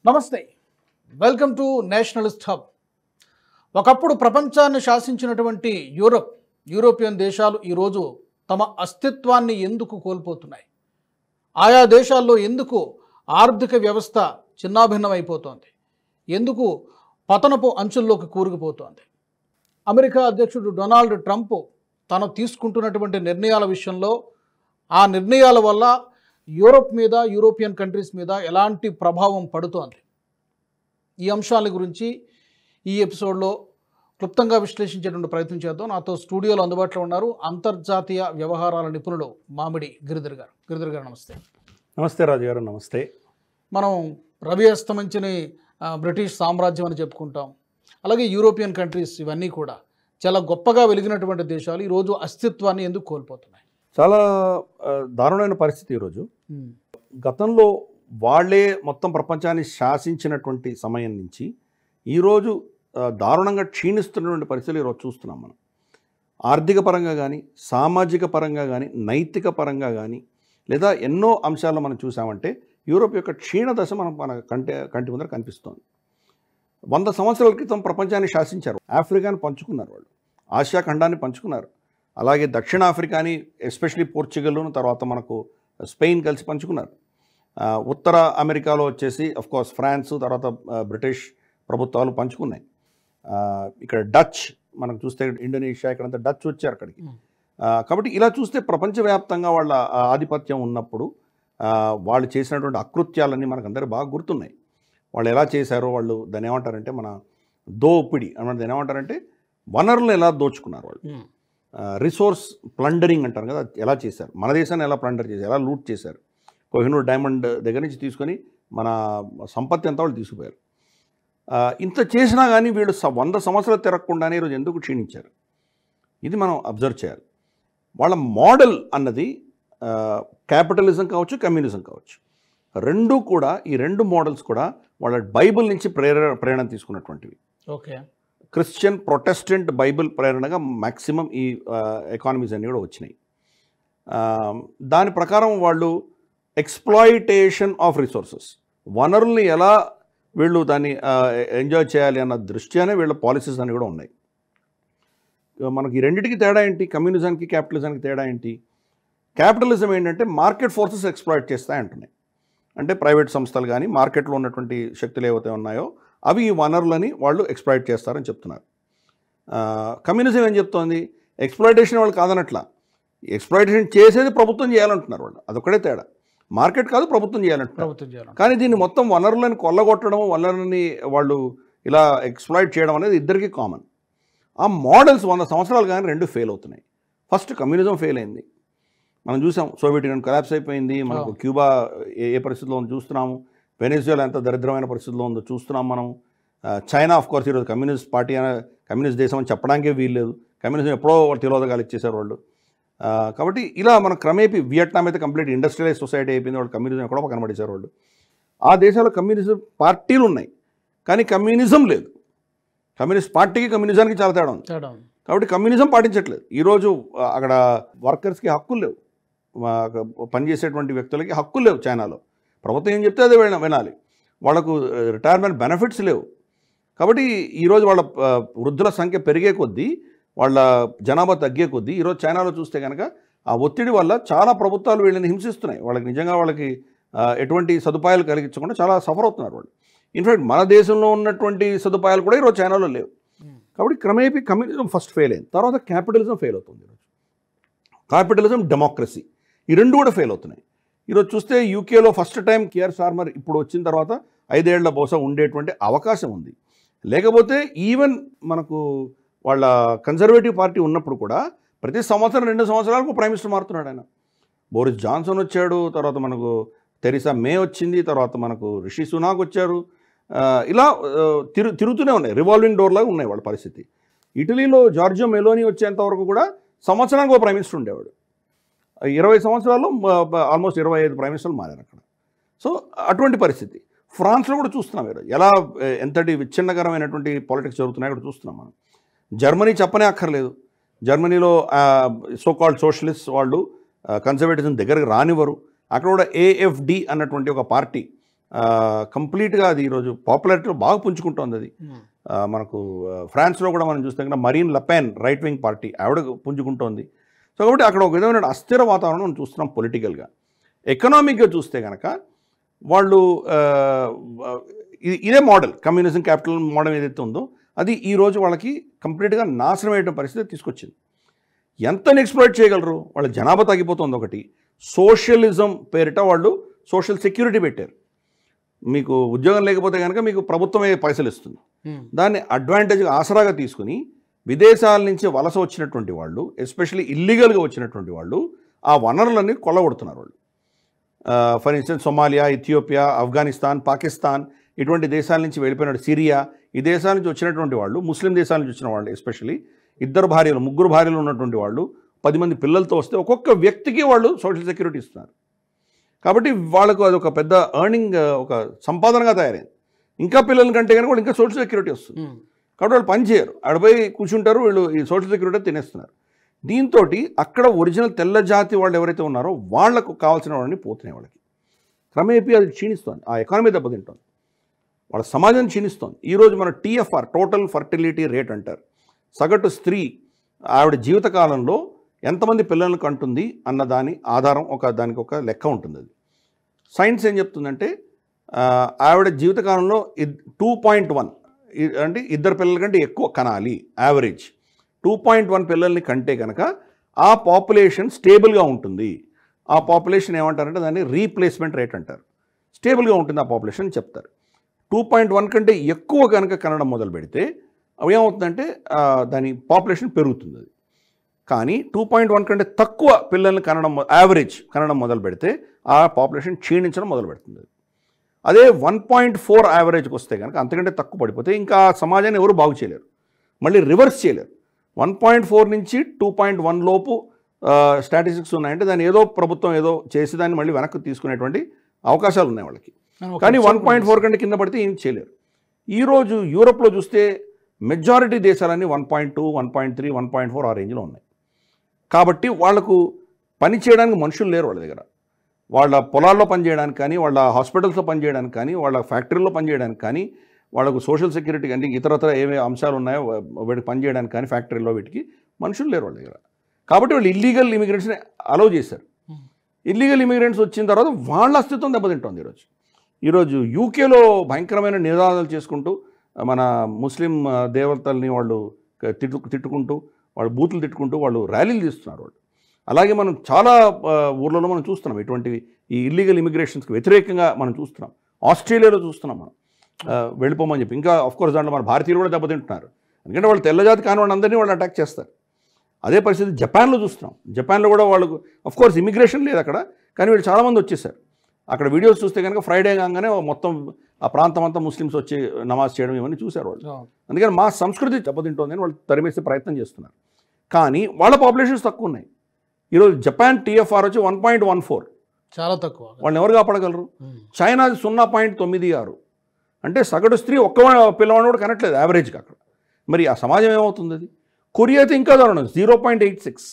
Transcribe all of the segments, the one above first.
నమస్తే, welcome to Nationalist hub. ఒకప్పుడు ప్రపంచాన్ని శాసించినటువంటి యూరోపియన్ దేశాలు ఈరోజు తమ అస్తిత్వాన్ని ఎందుకు కోల్పోతున్నాయి? ఆయా దేశాల్లో ఎందుకు ఆర్థిక వ్యవస్థ చిన్నాభిన్నమైపోతోంది? ఎందుకు పతనపు అంచుల్లోకి కూరుకుపోతోంది? అమెరికా అధ్యక్షుడు డొనాల్డ్ ట్రంప్ తను తీసుకుంటున్నటువంటి నిర్ణయాల విషయంలో ఆ నిర్ణయాల వల్ల యూరోప్ మీద, యూరోపియన్ కంట్రీస్ మీద ఎలాంటి ప్రభావం పడుతోంది? ఈ అంశాల గురించి ఈ ఎపిసోడ్లో క్లుప్తంగా విశ్లేషించేటువంటి ప్రయత్నం చేద్దాం. నాతో స్టూడియోలో అందుబాటులో ఉన్నారు అంతర్జాతీయ వ్యవహారాల నిపుణులు మామిడి గిరిధర్ గారు. గిరిధర్ గారు నమస్తే. నమస్తే రాజు గారు. నమస్తే. మనం రవి అస్తమించని బ్రిటిష్ సామ్రాజ్యం అని చెప్పుకుంటాం. అలాగే యూరోపియన్ కంట్రీస్ ఇవన్నీ కూడా చాలా గొప్పగా వెలిగినటువంటి దేశాలు ఈరోజు అస్తిత్వాన్ని ఎందుకు కోల్పోతున్నాయి? చాలా దారుణమైన పరిస్థితి ఈరోజు. గతంలో వాళ్ళే మొత్తం ప్రపంచాన్ని శాసించినటువంటి సమయం నుంచి ఈరోజు దారుణంగా క్షీణిస్తున్నటువంటి పరిస్థితులు ఈరోజు చూస్తున్నాం మనం. ఆర్థిక పరంగా కానీ, సామాజిక పరంగా కానీ, నైతిక పరంగా కానీ, లేదా ఎన్నో అంశాల్లో మనం చూసామంటే యూరోప్ యొక్క క్షీణ దశ మన కంటి ముందర కనిపిస్తోంది. 100 సంవత్సరాల క్రితం ప్రపంచాన్ని శాసించారు. ఆఫ్రికాని పంచుకున్నారు, వాళ్ళు ఆసియా ఖండాన్ని పంచుకున్నారు. అలాగే దక్షిణాఫ్రికాని, ఎస్పెషలీ పోర్చుగల్, తర్వాత మనకు స్పెయిన్ కలిసి పంచుకున్నారు. ఉత్తర అమెరికాలో వచ్చేసి అఫ్కోర్స్ ఫ్రాన్స్, తర్వాత బ్రిటిష్ ప్రభుత్వాలు పంచుకున్నాయి. ఇక్కడ డచ్ మనకు చూస్తే ఇండోనేషియా, ఇక్కడంతా డచ్ వచ్చారు అక్కడికి. కాబట్టి ఇలా చూస్తే ప్రపంచవ్యాప్తంగా వాళ్ళ ఆధిపత్యం ఉన్నప్పుడు వాళ్ళు చేసినటువంటి అకృత్యాలన్నీ మనకందరూ బాగా గుర్తున్నాయి. వాళ్ళు ఎలా చేశారో, వాళ్ళు దాన్ని ఏమంటారంటే మన దోపిడి అన్నది దాన్ని ఏమంటారంటే వనరులను ఎలా దోచుకున్నారు వాళ్ళు. రిసోర్స్ ప్లండరింగ్ అంటారు కదా, ఎలా చేశారు, మన దేశాన్ని ఎలా ప్లండర్ చేశారు, ఎలా లూట్ చేశారు. కోహినూర్ డైమండ్ దగ్గర నుంచి తీసుకొని మన సంపత్తి అంతా వాళ్ళు తీసుకుపోయారు. ఇంత చేసినా కానీ వీళ్ళు 100 సంవత్సరాలు తిరగకుండానే ఈరోజు ఎందుకు క్షీణించారు? ఇది మనం అబ్జర్వ్ చేయాలి. వాళ్ళ మోడల్ అన్నది క్యాపిటలిజం కావచ్చు, కమ్యూనిజం కావచ్చు, రెండూ కూడా, ఈ రెండు మోడల్స్ కూడా వాళ్ళ బైబిల్ నుంచి ప్రేరణ తీసుకున్నటువంటివి. ఓకే. క్రిస్టియన్ ప్రొటెస్టెంట్ బైబిల్ ప్రేరణగా మ్యాక్సిమం ఈ ఎకానమీస్ అన్నీ కూడా వచ్చినాయి. దాని ప్రకారం వాళ్ళు ఎక్స్ప్లాయిటేషన్ ఆఫ్ రిసోర్సెస్, వనరుల్ని ఎలా వీళ్ళు దాన్ని ఎంజాయ్ చేయాలి అన్న దృష్ట్యానే వీళ్ళ పాలసీస్ అన్నీ కూడా ఉన్నాయి. మనకి ఈ రెండింటికి తేడా ఏంటి? కమ్యూనిజానికి, క్యాపిటలిజానికి తేడా ఏంటి? క్యాపిటలిజం ఏంటంటే మార్కెట్ ఫోర్సెస్ ఎక్స్ప్లాయిట్ చేస్తాయి అంటున్నాయి. అంటే ప్రైవేట్ సంస్థలు కానీ, మార్కెట్లో ఉన్నటువంటి శక్తులు ఏవైతే ఉన్నాయో అవి ఈ వనరులని వాళ్ళు ఎక్స్ప్లాయిట్ చేస్తారని చెప్తున్నారు. కమ్యూనిజం ఏం చెప్తోంది? ఎక్స్ప్లాయిటేషన్ వాళ్ళు కాదనట్లా, ఎక్స్ప్లాయిటేషన్ చేసేది ప్రభుత్వం చేయాలంటున్నారు వాళ్ళు. అదొక్కడే తేడా. మార్కెట్ కాదు, ప్రభుత్వం చేయాలంటున్నారు. కానీ దీన్ని మొత్తం వనరులను కొల్లగొట్టడం, వనరులని వాళ్ళు ఇలా ఎక్స్ప్లాయిట్ చేయడం అనేది ఇద్దరికీ కామన్. ఆ మోడల్స్ 100 సంవత్సరాలు కానీ రెండు ఫెయిల్ అవుతున్నాయి. ఫస్ట్ కమ్యూనిజం ఫెయిల్ అయింది. మనం చూసాం, సోవియట్ యూనియన్ కొలాప్స్ అయిపోయింది. మనకు క్యూబా ఏ పరిస్థితిలో ఉందో చూస్తున్నాము. వెనెజులా ఎంత దరిద్రమైన పరిస్థితిలో ఉందో చూస్తున్నాం మనం. చైనా ఆఫ్ కోర్స్ ఈరోజు కమ్యూనిస్ట్ పార్టీ, కమ్యూనిస్ట్ దేశం అని చెప్పడానికే వీల్లేదు. కమ్యూనిజం ఎప్పుడో తిరోధకాలు ఇచ్చేసారు వాళ్ళు. కాబట్టి ఇలా మన క్రమేపీ వియట్నాం అయితే కంప్లీట్ ఇండస్ట్రియలైజ్ సొసైటీ అయిపోయింది, వాళ్ళు కమ్యూనిజం ఎక్కడో కనబడేశారు వాళ్ళు. ఆ దేశాల్లో కమ్యూనిజం పార్టీలు ఉన్నాయి కానీ కమ్యూనిజం లేదు. కమ్యూనిస్ట్ పార్టీకి, కమ్యూనిజానికి చాలా తేడా ఉంది. కాబట్టి కమ్యూనిజం పాటించట్లేదు. ఈరోజు అక్కడ వర్కర్స్కి హక్కులు లేవు, పనిచేసేటువంటి వ్యక్తులకి హక్కులు లేవు. చైనాలో ప్రభుత్వం ఏం చెప్తే అదే వినాలి. వాళ్ళకు రిటైర్మెంట్ బెనిఫిట్స్ లేవు. కాబట్టి ఈరోజు వాళ్ళ వృద్ధుల సంఖ్య పెరిగే కొద్దీ, వాళ్ళ జనాభా తగ్గే కొద్దీ ఈరోజు చైనాలో చూస్తే కనుక ఆ ఒత్తిడి వల్ల చాలా ప్రభుత్వాలు వీళ్ళని హింసిస్తున్నాయి. వాళ్ళకి నిజంగా వాళ్ళకి ఎటువంటి సదుపాయాలు కలిగించకుండా చాలా సఫర్ అవుతున్నారు వాళ్ళు. ఇన్ఫ్యాక్ట్ మన దేశంలో ఉన్నటువంటి సదుపాయాలు కూడా ఈరోజు చైనాలో లేవు. కాబట్టి క్రమేపీ కమ్యూనిజం ఫస్ట్ ఫెయిల్ అయింది. తర్వాత క్యాపిటలిజం ఫెయిల్ అవుతుంది ఈరోజు. క్యాపిటలిజం, డెమోక్రసీ ఈ రెండు కూడా ఫెయిల్ అవుతున్నాయి. ఈరోజు చూస్తే యూకేలో ఫస్ట్ టైం కేఆర్ స్టార్మర్ ఇప్పుడు వచ్చిన తర్వాత 5 ఏళ్ల బహుశా ఉండేటువంటి అవకాశం ఉంది. లేకపోతే ఈవెన్ మనకు వాళ్ళ కన్జర్వేటివ్ పార్టీ ఉన్నప్పుడు కూడా ప్రతి సంవత్సరం 2 సంవత్సరాలకు ప్రైమ్ మినిస్టర్ మారుతున్నాడు ఆయన. బోరిస్ జాన్సన్ వచ్చాడు, తర్వాత మనకు తెరిసా మే వచ్చింది, తర్వాత మనకు రిషి సునాక్ వచ్చారు. ఇలా తిరుగుతూనే ఉన్నాయి, రివాల్వింగ్ డోర్ లాగా ఉన్నాయి వాళ్ళ పరిస్థితి. ఇటలీలో జార్జియో మెలోని వచ్చేంత వరకు కూడా సంవత్సరానికి ఒక ప్రైమ్ మినిస్టర్ ఉండేవాడు. 20 సంవత్సరాల్లో ఆల్మోస్ట్ 25 ప్రైమ్ మినిస్టర్లు మారారు అక్కడ. సో అటువంటి పరిస్థితి ఫ్రాన్స్లో కూడా చూస్తున్నాం. ఎలా ఎంతటి విచ్ఛిన్నకరమైనటువంటి పాలిటిక్స్ జరుగుతున్నాయో కూడా చూస్తున్నాం మనం. జర్మనీ చెప్పనే అక్కర్లేదు. జర్మనీలో సోకాల్డ్ సోషలిస్ట్ వాళ్ళు కన్సర్వేటిజం దగ్గరకు రానివ్వరు. అక్కడ కూడా ఏఎఫ్డి అన్నటువంటి ఒక పార్టీ కంప్లీట్గా అది ఈరోజు పాపులారిటీలో బాగా పుంజుకుంటోంది అది. మనకు ఫ్రాన్స్లో కూడా మనం చూస్తే కనుక మరీన్ లపెన్ రైట్ వింగ్ పార్టీ ఆవిడ పుంజుకుంటోంది. సో కాబట్టి అక్కడ ఒక విధమైన అస్థిర వాతావరణం మనం చూస్తున్నాం పొలిటికల్గా. ఎకనామిక్గా చూస్తే కనుక వాళ్ళు ఇదే మోడల్, కమ్యూనిజం క్యాపిటల్ మోడల్ ఏదైతే ఉందో అది ఈరోజు వాళ్ళకి కంప్లీట్గా నాశనం అయ్యే పరిస్థితి తీసుకొచ్చింది. ఎంతని ఎక్స్ప్లోయిట్ చేయగలరు? వాళ్ళ జనాభా తగ్గిపోతుంది. ఒకటి, సోషలిజం పేరిట వాళ్ళు సోషల్ సెక్యూరిటీ పెట్టారు. మీకు ఉద్యోగం లేకపోతే కనుక మీకు ప్రభుత్వమే పైసలు ఇస్తుంది. దాన్ని అడ్వాంటేజ్గా ఆసరాగా తీసుకుని విదేశాల నుంచి వలస వచ్చినటువంటి వాళ్ళు, ఎస్పెషల్లీ ఇల్లీగల్గా వచ్చినటువంటి వాళ్ళు ఆ వనరులన్నీ కొల్లగొడుతున్నారు వాళ్ళు. For instance Somalia, Ethiopia, Afghanistan, Pakistan ఇటువంటి దేశాల నుంచి వెళ్ళిపోయిన సిరియా, ఈ దేశాల నుంచి వచ్చినటువంటి వాళ్ళు, ముస్లిం దేశాల నుంచి వచ్చిన వాళ్ళు, ఎస్పెషల్లీ 2 భార్యలు 3 భార్యలు ఉన్నటువంటి వాళ్ళు 10 మంది పిల్లలతో వస్తే ఒక్కొక్క వ్యక్తికి వాళ్ళు సోషల్ సెక్యూరిటీ ఇస్తున్నారు. కాబట్టి వాళ్ళకు అది ఒక పెద్ద ఎర్నింగ్, ఒక సంపాదనగా తయారైంది. ఇంకా పిల్లల కంటే కనుక వాళ్ళు ఇంకా సోషల్ సెక్యూరిటీ వస్తుంది. కాబట్టి వాళ్ళు పని చేయరు, ఆడపోయి కూర్చుంటారు, వీళ్ళు ఈ సోషల్ సెక్యూరిటీ తినేస్తున్నారు. దీంతో అక్కడ ఒరిజినల్ తెల్ల జాతి వాళ్ళు ఎవరైతే ఉన్నారో వాళ్లకు కావాల్సిన వాళ్ళని పోతున్నాయి. వాళ్ళకి క్రమేపీ అది క్షీణిస్తోంది, ఆ ఎకానమీ దెబ్బతింటోంది, వాళ్ళ సమాజాన్ని క్షీణిస్తోంది. ఈరోజు మన TFR, టోటల్ ఫర్టిలిటీ రేట్ అంటారు. సగటు స్త్రీ ఆవిడ జీవితకాలంలో ఎంతమంది పిల్లలను కంటుంది అన్న దాని ఆధారం, దానికి ఒక లెక్క ఉంటుంది. అది సైన్స్ ఏం చెప్తుందంటే ఆవిడ జీవితకాలంలో 2.1 అంటే 2 పిల్లల కంటే ఎక్కువ కనాలి. యావరేజ్ 2.1 పిల్లల్ని కంటే కనుక ఆ పాపులేషన్ స్టేబుల్గా ఉంటుంది. ఆ పాపులేషన్ ఏమంటారంటే దాన్ని రీప్లేస్మెంట్ రేట్ అంటారు. స్టేబుల్గా ఉంటుంది ఆ పాపులేషన్ చెప్తారు. 2.1 కంటే ఎక్కువ కనుక కనడం మొదలు పెడితే ఏమవుతుందంటే దాని పాపులేషన్ పెరుగుతుంది. అది కానీ 2.1 కంటే తక్కువ పిల్లల్ని యావరేజ్ కనడం మొదలు పెడితే ఆ పాపులేషన్ క్షీణించడం మొదలు పెడుతుంది. అదే 1.4 యావరేజ్కి వస్తే కనుక, అంతకంటే తక్కువ పడిపోతే ఇంకా సమాజాన్ని ఎవరు బాగు చేయలేరు, మళ్ళీ రివర్స్ చేయలేరు. 1.4 నుంచి 2.1 లోపు స్టాటిస్టిక్స్ ఉన్నాయంటే దాన్ని ఏదో ప్రభుత్వం ఏదో చేసి దాన్ని మళ్ళీ వెనక్కి తీసుకునేటువంటి అవకాశాలు ఉన్నాయి వాళ్ళకి. కానీ 1.4 కంటే కింద పడితే ఏం చేయలేరు. ఈరోజు యూరోప్లో చూస్తే మెజారిటీ దేశాలన్నీ 1.2, 1.3, 1.4 ఆ రేంజ్లో ఉన్నాయి. కాబట్టి వాళ్లకు పని చేయడానికి మనుషులు లేరు వాళ్ళ దగ్గర. వాళ్ళ పొలాల్లో పనిచేయడానికి కానీ, వాళ్ళ హాస్పిటల్స్లో పనిచేయడానికి కానీ, వాళ్ళ ఫ్యాక్టరీలో పనిచేయడానికి కానీ, వాళ్ళకు సోషల్ సెక్యూరిటీ అంటే ఇతరత్ర ఏవే అంశాలు ఉన్నాయో వీటికి పనిచేయడానికి కానీ ఫ్యాక్టరీలో వీటికి మనుషులు లేరు వాళ్ళ దగ్గర. కాబట్టి వాళ్ళు ఇల్లీగల్ ఇమిగ్రెంట్స్ని అలౌ చేశారు. ఇల్లీగల్ ఇమిగ్రెంట్స్ వచ్చిన తర్వాత వాళ్ళ అస్తిత్వం దెబ్బతింటోంది. ఈరోజు యూకేలో భయంకరమైన నినాదాలు చేసుకుంటూ మన ముస్లిం దేవతల్ని వాళ్ళు తిట్టుకుంటూ, వాళ్ళు బూతులు తిట్టుకుంటూ వాళ్ళు ర్యాలీలు తీస్తున్నారు వాళ్ళు. అలాగే మనం చాలా ఊర్లలో మనం చూస్తున్నాం ఇటువంటివి, ఈ ఇల్లీగల్ ఇమిగ్రేషన్స్కి వ్యతిరేకంగా మనం చూస్తున్నాం. ఆస్ట్రేలియాలో చూస్తున్నాం మనం వెళ్ళిపోమని చెప్పి. ఇంకా ఆఫ్కోర్స్ దాంట్లో మన భారతీయులు కూడా దెబ్బతింటున్నారు, ఎందుకంటే వాళ్ళు తెల్లజాతి కాని వాళ్ళందరినీ వాళ్ళు అటాక్ చేస్తారు. అదే పరిస్థితి జపాన్లో చూస్తున్నాం. జపాన్లో కూడా వాళ్ళకు ఆఫ్కోర్స్ ఇమిగ్రేషన్ లేదు అక్కడ, కానీ వీళ్ళు చాలామంది వచ్చేసారు. అక్కడ వీడియోస్ చూస్తే కనుక ఫ్రైడే కాగానే మొత్తం ఆ ప్రాంతం అంతా ముస్లిమ్స్ వచ్చి నమాజ్ చేయడం ఇవన్నీ చూశారు వాళ్ళు. అందుకని మా సంస్కృతి దెబ్బతింటోందని వాళ్ళు తరిమేసే ప్రయత్నం చేస్తున్నారు. కానీ వాళ్ళ పాపులేషన్స్ తక్కువ ఉన్నాయి. ఈరోజు జపాన్ TFR వచ్చి 1.14, చాలా తక్కువ. వాళ్ళని ఎవరు కాపాడగలరు? చైనాది 0.96, అంటే సగటు స్త్రీ ఒక్క పిల్లవాడిని కూడా కనట్లేదు యావరేజ్గా అక్కడ. మరి ఆ సమాజం ఏమవుతుంది? అది కొరియా అయితే ఇంకా దారుణం 0.86.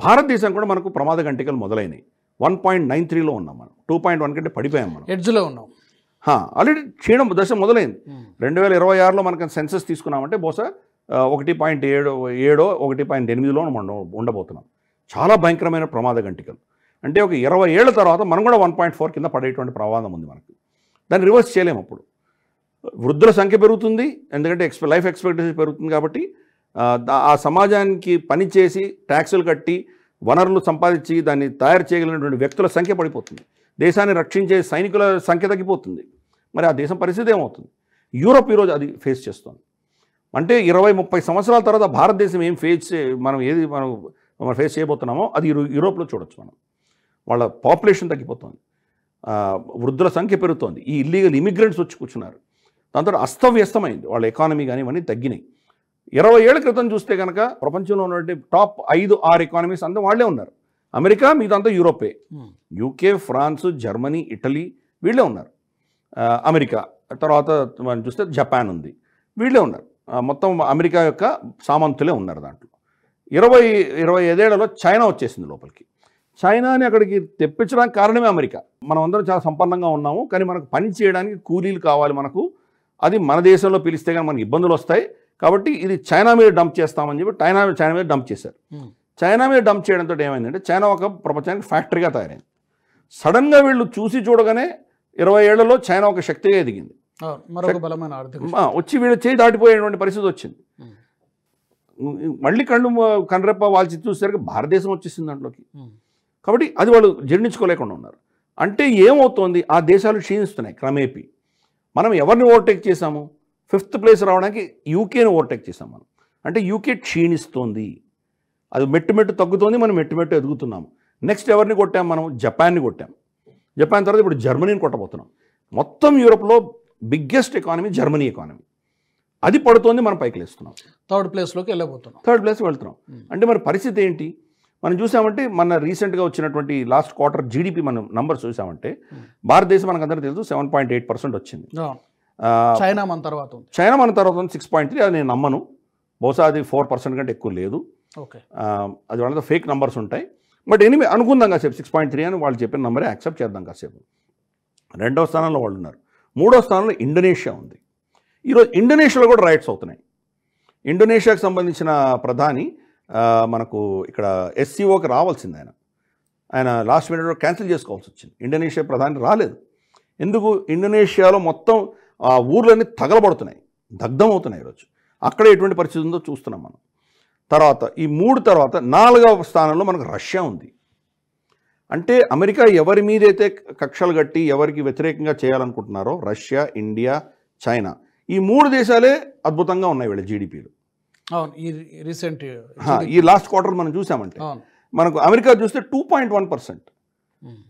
భారతదేశం కూడా మనకు ప్రమాద గంటికలు మొదలైనవి. 1.93లో ఉన్నాం మనం, 2.1 కంటే పడిపోయాం మనం, ఎడ్జ్లో ఉన్నాం. ఆల్రెడీ క్షీణం దశ మొదలైంది. 2026లో మనకు సెన్సస్ తీసుకున్నామంటే బహుశా 1.7, 1.8లో మనం ఉండబోతున్నాం. చాలా భయంకరమైన ప్రమాద గంటికలు. అంటే ఒక 20 ఏళ్ల తర్వాత మనం కూడా 1.4 కింద పడేటువంటి ప్రమాదం ఉంది మనకు. దాన్ని రివర్స్ చేయలేము. అప్పుడు వృద్ధుల సంఖ్య పెరుగుతుంది, ఎందుకంటే లైఫ్ ఎక్స్పెక్టెన్సీ పెరుగుతుంది. కాబట్టి ఆ సమాజానికి పనిచేసి ట్యాక్సులు కట్టి వనరులు సంపాదించి దాన్ని తయారు చేయగలిగినటువంటి వ్యక్తుల సంఖ్య పడిపోతుంది. దేశాన్ని రక్షించే సైనికుల సంఖ్య తగ్గిపోతుంది. మరి ఆ దేశం పరిస్థితి ఏమవుతుంది? యూరోప్ ఈరోజు అది ఫేస్ చేస్తుంది. అంటే 20-30 సంవత్సరాల తర్వాత భారతదేశం ఏం మనం ఫేస్ చేయబోతున్నామో అది యూరోప్లో చూడొచ్చు మనం. వాళ్ళ పాపులేషన్ తగ్గిపోతుంది, వృద్ధుల సంఖ్య పెరుగుతోంది, ఈ ఇల్లీగల్ ఇమిగ్రెంట్స్ వచ్చి కూర్చున్నారు. దాంతో అస్తవ్యస్తమైంది వాళ్ళ ఎకానమీ కానీ ఇవన్నీ తగ్గినాయి. 20 ఏళ్ల క్రితం చూస్తే కనుక ప్రపంచంలో ఉన్నటువంటి టాప్ 5-6 ఎకానమీస్ అంతా వాళ్ళే ఉన్నారు. అమెరికా మిగతా Europay, UK, France, Germany, Italy వీళ్ళే ఉన్నారు. అమెరికా తర్వాత మనం చూస్తే జపాన్ ఉంది, వీళ్ళే ఉన్నారు. మొత్తం అమెరికా యొక్క సామంతులే ఉన్నారు దాంట్లో. 25 ఏళ్లలో చైనా వచ్చేసింది లోపలికి. చైనాని అక్కడికి తెప్పించడానికి కారణమే అమెరికా. మనం అందరం చాలా సంపన్నంగా ఉన్నాము, కానీ మనకు పని చేయడానికి కూలీలు కావాలి మనకు. అది మన దేశంలో పిలిస్తే కానీ మనకి ఇబ్బందులు వస్తాయి. కాబట్టి ఇది చైనా మీద డంప్ చేస్తామని చెప్పి చైనా మీద డంప్ చేశారు. చైనా మీద డంప్ చేయడంతో ఏమైందంటే చైనా ఒక ప్రపంచానికి ఫ్యాక్టరీగా తయారైంది. సడన్గా వీళ్ళు చూసి చూడగానే 20 ఏళ్లలో చైనా ఒక శక్తిగా ఎదిగింది. మరొక బలమైన ఆర్థిక వచ్చి వీళ్ళు చేయి దాటిపోయేటువంటి పరిస్థితి వచ్చింది. మళ్ళీ కనురెప్ప వాల్చి చూసేసరికి భారతదేశం వచ్చేసింది దాంట్లోకి. కాబట్టి అది వాళ్ళు జీర్ణించుకోలేకుండా ఉన్నారు. అంటే ఏమవుతోంది, ఆ దేశాలు క్షీణిస్తున్నాయి క్రమేపీ. మనం ఎవరిని ఓవర్టేక్ చేశాము? 5th ప్లేస్ రావడానికి యూకేని ఓవర్టేక్ చేసాం మనం. అంటే యూకే క్షీణిస్తోంది, అది మెట్టు తగ్గుతోంది, మనం మెట్టు ఎదుగుతున్నాము. నెక్స్ట్ ఎవరిని కొట్టాం మనం? జపాన్ని కొట్టాం. జపాన్ తర్వాత ఇప్పుడు జర్మనీని కొట్టబోతున్నాం. మొత్తం యూరోప్లో బిగ్గెస్ట్ ఎకానమీ జర్మనీ ఎకానమీ. అది పడుతోంది, మనం పైకి లేస్తున్నాం. 3rd ప్లేస్లోకి వెళ్ళబోతున్నాం. 3rd ప్లేస్కి వెళ్తున్నాం. అంటే మరి పరిస్థితి ఏంటి? మనం చూసామంటే మన రీసెంట్గా వచ్చినటువంటి లాస్ట్ క్వార్టర్ జీడిపి మనం నంబర్స్ చూసామంటే భారతదేశం మనకు అందరికీ తెలుసు 7.8% వచ్చింది. చైనా మన తర్వాత ఉంది. 6.3. అది నేను నమ్మను, బహుశా అది 4% కంటే ఎక్కువ లేదు. ఓకే, అది వాళ్ళతో ఫేక్ నంబర్స్ ఉంటాయి. బట్ ఎనివే అనుకుందాం కాసేపు 6.3 అని వాళ్ళు చెప్పిన నంబరే యాక్సెప్ట్ చేద్దాం కాసేపు. 2వ స్థానంలో వాళ్ళు ఉన్నారు. 3వ స్థానంలో ఇండోనేషియా ఉంది. ఈరోజు ఇండోనేషియాలో కూడా రైట్స్ అవుతున్నాయి. ఇండోనేషియాకి సంబంధించిన ప్రధాని మనకు ఇక్కడ SCOకి రావాల్సింది, ఆయన లాస్ట్ మినిట్లో క్యాన్సిల్ చేసుకోవాల్సి వచ్చింది. ఇండోనేషియా ప్రధాని రాలేదు. ఎందుకు? ఇండోనేషియాలో మొత్తం ఆ ఊర్లన్నీ తగలబడుతున్నాయి, దగ్ధం అవుతున్నాయి ఈరోజు. అక్కడ ఎటువంటి పరిస్థితి ఉందో చూస్తున్నాం మనం. తర్వాత ఈ 3 తర్వాత 4వ స్థానంలో మనకు రష్యా ఉంది. అంటే అమెరికా ఎవరి మీదైతే కక్షలు కట్టి ఎవరికి వ్యతిరేకంగా చేయాలనుకుంటున్నారో రష్యా, ఇండియా, చైనా, ఈ 3 దేశాలే అద్భుతంగా ఉన్నాయి వీళ్ళ జీడిపీలు. అవును, ఈ రీసెంట్ ఈ లాస్ట్ క్వార్టర్ మనం చూసామంటే మనకు అమెరికా చూస్తే 2.1%.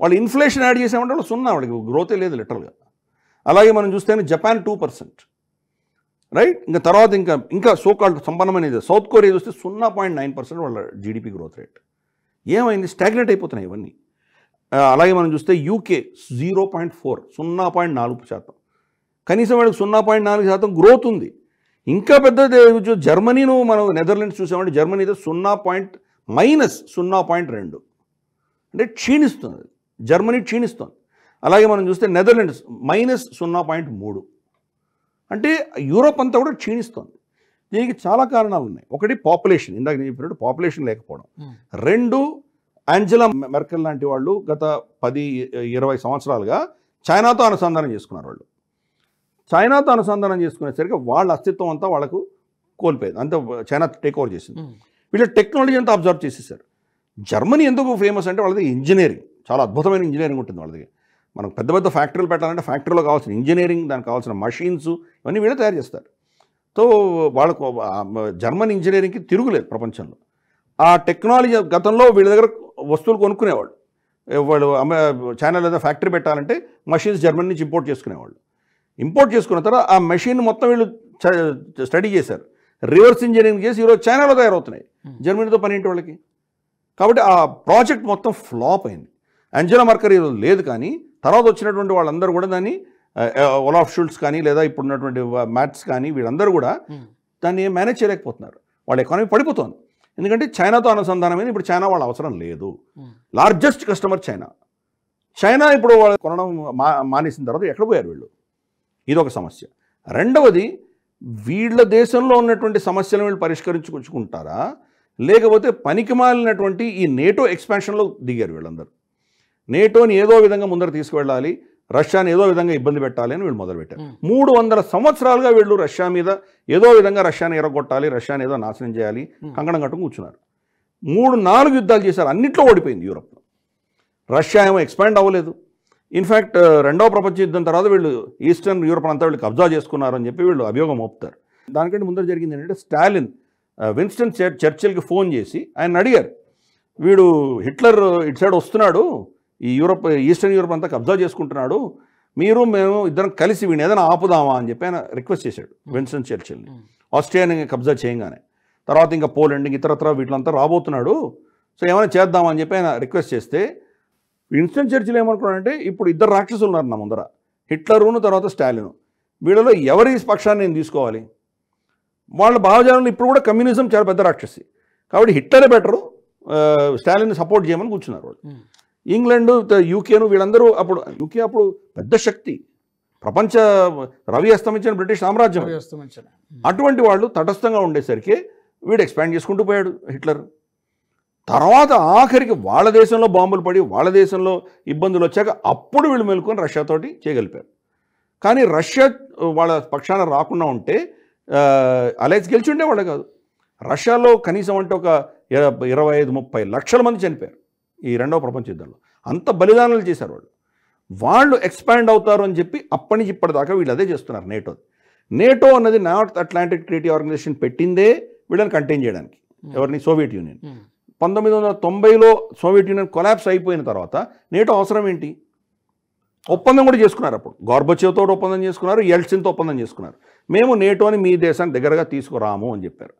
వాళ్ళు ఇన్ఫ్లేషన్ యాడ్ చేసామంటే వాళ్ళు 0, వాళ్ళకి గ్రోతే లేదు లిటరల్గా. అలాగే మనం చూస్తేనే జపాన్ 2%, రైట్. ఇంకా తర్వాత ఇంకా సోకాల్డ్ సంపన్నమైనది సౌత్ కొరియా చూస్తే 0.9% వాళ్ళ జీడిపి గ్రోత్ రేట్. ఏమైంది? స్టాగ్నేట్ అయిపోతున్నాయి ఇవన్నీ. అలాగే మనం చూస్తే యూకే 0.4, 0.4%. కనీసం వాళ్ళకి 0.4% గ్రోత్ ఉంది. ఇంకా పెద్ద జర్మనీను మనం నెదర్లాండ్స్ చూసామంటే జర్మనీ -0.2, అంటే క్షీణిస్తుంది, జర్మనీ క్షీణిస్తుంది. అలాగే మనం చూస్తే నెదర్లాండ్స్ -0.3, అంటే యూరోప్ అంతా కూడా క్షీణిస్తుంది. దీనికి చాలా కారణాలు ఉన్నాయి. ఒకటి పాపులేషన్, ఇందాక నేను చెప్పినట్టు పాపులేషన్ లేకపోవడం. 2 యాంజెలా మెర్కెల్ లాంటి వాళ్ళు గత 10-20 సంవత్సరాలుగా చైనాతో అనుసంధానం చేసుకున్నారు. వాళ్ళు చైనాతో అనుసంధానం చేసుకునేసరికి వాళ్ళ అస్తిత్వం అంతా వాళ్ళకు కోల్పోయింది, అంతా చైనా టేక్ ఓవర్ చేసింది. వీళ్ళ టెక్నాలజీ అంతా అబ్జర్వ్ చేసేసారు. జర్మనీ ఎందుకు ఫేమస్ అంటే వాళ్ళది ఇంజనీరింగ్, చాలా అద్భుతమైన ఇంజనీరింగ్ ఉంటుంది వాళ్ళది. మనకు పెద్ద పెద్ద ఫ్యాక్టరీలు పెట్టాలంటే ఫ్యాక్టరీలో కావాల్సిన ఇంజనీరింగ్, దానికి కావాల్సిన మషీన్స్ ఇవన్నీ వీళ్ళే తయారు చేస్తారు. సో వాళ్ళకు జర్మన్ ఇంజనీరింగ్కి తిరుగులేదు ప్రపంచంలో. ఆ టెక్నాలజీ గతంలో వీళ్ళ దగ్గర వస్తువులు కొనుక్కునేవాళ్ళు. వాళ్ళు చైనాలో ఏదో ఫ్యాక్టరీ పెట్టాలంటే మషీన్స్ జర్మనీ నుంచి ఇంపోర్ట్ చేసుకునేవాళ్ళు. ఇంపోర్ట్ చేసుకున్న తర్వాత ఆ మెషిన్ మొత్తం వీళ్ళు స్టడీ చేశారు, రివర్స్ ఇంజనీరింగ్ చేసి ఈరోజు చైనాలో తయారవుతున్నాయి. జర్మనీతో పని ఏంటి వాళ్ళకి? కాబట్టి ఆ ప్రాజెక్ట్ మొత్తం ఫ్లాప్ అయింది. యాంజెలా మెర్కెల్ ఈరోజు లేదు, కానీ తర్వాత వచ్చినటువంటి వాళ్ళందరూ కూడా దాన్ని ఓలాఫ్ షుల్ట్జ్ కానీ లేదా ఇప్పుడున్నటువంటి మ్యాట్స్ కానీ వీళ్ళందరూ కూడా దాన్ని మేనేజ్ చేయలేకపోతున్నారు. వాళ్ళ ఎకానమీ పడిపోతుంది. ఎందుకంటే చైనాతో అనుసంధానమైంది. ఇప్పుడు చైనా వాళ్ళ అవసరం లేదు. లార్జెస్ట్ కస్టమర్ చైనా ఇప్పుడు వాళ్ళు కొనడం మానేసిన తర్వాత ఎక్కడ పోయారు వీళ్ళు? ఇదొక సమస్య. రెండవది, వీళ్ళ దేశంలో ఉన్నటువంటి సమస్యలను వీళ్ళు పరిష్కరించుకుంటారా, లేకపోతే పనికిమాలినటువంటి ఈ నేటో ఎక్స్పాన్షన్లో దిగారు వీళ్ళందరూ. నేటోని ఏదో విధంగా ముందర తీసుకువెళ్ళాలి, రష్యాని ఏదో విధంగా ఇబ్బంది పెట్టాలి అని వీళ్ళు మొదలుపెట్టారు. 300 సంవత్సరాలుగా వీళ్ళు రష్యా మీద ఏదో విధంగా రష్యాని ఎరగొట్టాలి, రష్యాని ఏదో నాశనం చేయాలి కంకణం కట్టుకుని కూర్చున్నారు. 3-4 యుద్ధాలు చేశారు, అన్నింటిలో ఓడిపోయింది యూరోప్. రష్యా ఏమో ఎక్స్పాండ్ అవ్వలేదు. ఇన్ఫ్యాక్ట్ 2వ ప్రపంచ యుద్ధం తర్వాత వీళ్ళు ఈస్టర్న్ యూరోప్ అంతా వీళ్ళు కబ్జా చేసుకున్నారు అని చెప్పి వీళ్ళు అభియోగం మోపుతారు. దానికంటే ముందర జరిగింది ఏంటంటే స్టాలిన్ విన్స్టన్ చర్చిల్కి ఫోన్ చేసి ఆయన అడిగారు, వీడు హిట్లర్ ఇటు సైడ్ వస్తున్నాడు, ఈ ఈస్టర్న్ యూరోప్ అంతా కబ్జా చేసుకుంటున్నాడు, మేము ఇద్దరం కలిసి వీడిని ఏదైనా ఆపుదామా అని చెప్పి ఆయన రిక్వెస్ట్ చేశాడు విన్స్టన్ చర్చిల్ని. ఆస్ట్రియాని కబ్జా చేయగానే తర్వాత ఇంకా పోలాండ్ ఇతరత్ర వీటిలంతా రాబోతున్నాడు, సో ఏమైనా చేద్దామని చెప్పి ఆయన రిక్వెస్ట్ చేస్తే విన్స్టన్ చర్చిల్ ఏమనుకున్నాడంటే ఇప్పుడు 2 రాక్షసులు ఉన్నారు నా ముందర, హిట్లరును తర్వాత స్టాలిన్, వీళ్ళలో ఎవరి పక్షాన్ని నేను తీసుకోవాలి? వాళ్ళ భావజాలంలో ఇప్పుడు కూడా కమ్యూనిజం చాలా పెద్ద రాక్షసి, కాబట్టి హిట్లరే బెటరు, స్టాలిన్ని సపోర్ట్ చేయమని కూర్చున్నారు వాళ్ళు. ఇంగ్లాండ్, యూకేను వీళ్ళందరూ యూకే అప్పుడు పెద్ద శక్తి, ప్రపంచ రవి అస్తమించిన బ్రిటిష్ సామ్రాజ్యం. అటువంటి వాళ్ళు తటస్థంగా ఉండేసరికి వీడు ఎక్స్పాండ్ చేసుకుంటూ పోయాడు హిట్లర్. తర్వాత ఆఖరికి వాళ్ళ దేశంలో బాంబులు పడి వాళ్ళ దేశంలో ఇబ్బందులు వచ్చాక అప్పుడు వీళ్ళు మేలుకొని రష్యాతోటి చేయగలిపారు. కానీ రష్యా వాళ్ళ పక్షాన రాకుండా ఉంటే అలయన్స్ గెలిచి ఉండేవాళ్ళు కాదు. రష్యాలో కనీసం అంటే ఒక 25-30 లక్షల మంది చనిపోయారు ఈ రెండవ ప్రపంచ యుద్ధంలో. అంత బలిదానాలు చేశారు వాళ్ళు ఎక్స్పాండ్ అవుతారు అని చెప్పి అప్పటి నుంచి ఇప్పటిదాకా వీళ్ళు అదే చేస్తున్నారు. నేటో అన్నది నార్త్ అట్లాంటిక్ ట్రీటీ ఆర్గనైజేషన్ పెట్టిందే వీళ్ళని కంటైన్ చేయడానికి. ఎవరిని? Soviet Union. 1990లో సోవియట్ యూనియన్ కొలాప్స్ అయిపోయిన తర్వాత నేటో అవసరం ఏంటి? ఒప్పందం కూడా చేసుకున్నారు. అప్పుడు గార్బచేవ్తో ఒప్పందం చేసుకున్నారు, ఎల్ట్సిన్తో ఒప్పందం చేసుకున్నారు. మేము నేటోని మీ దేశానికి దగ్గరగా తీసుకురాము అని చెప్పారు.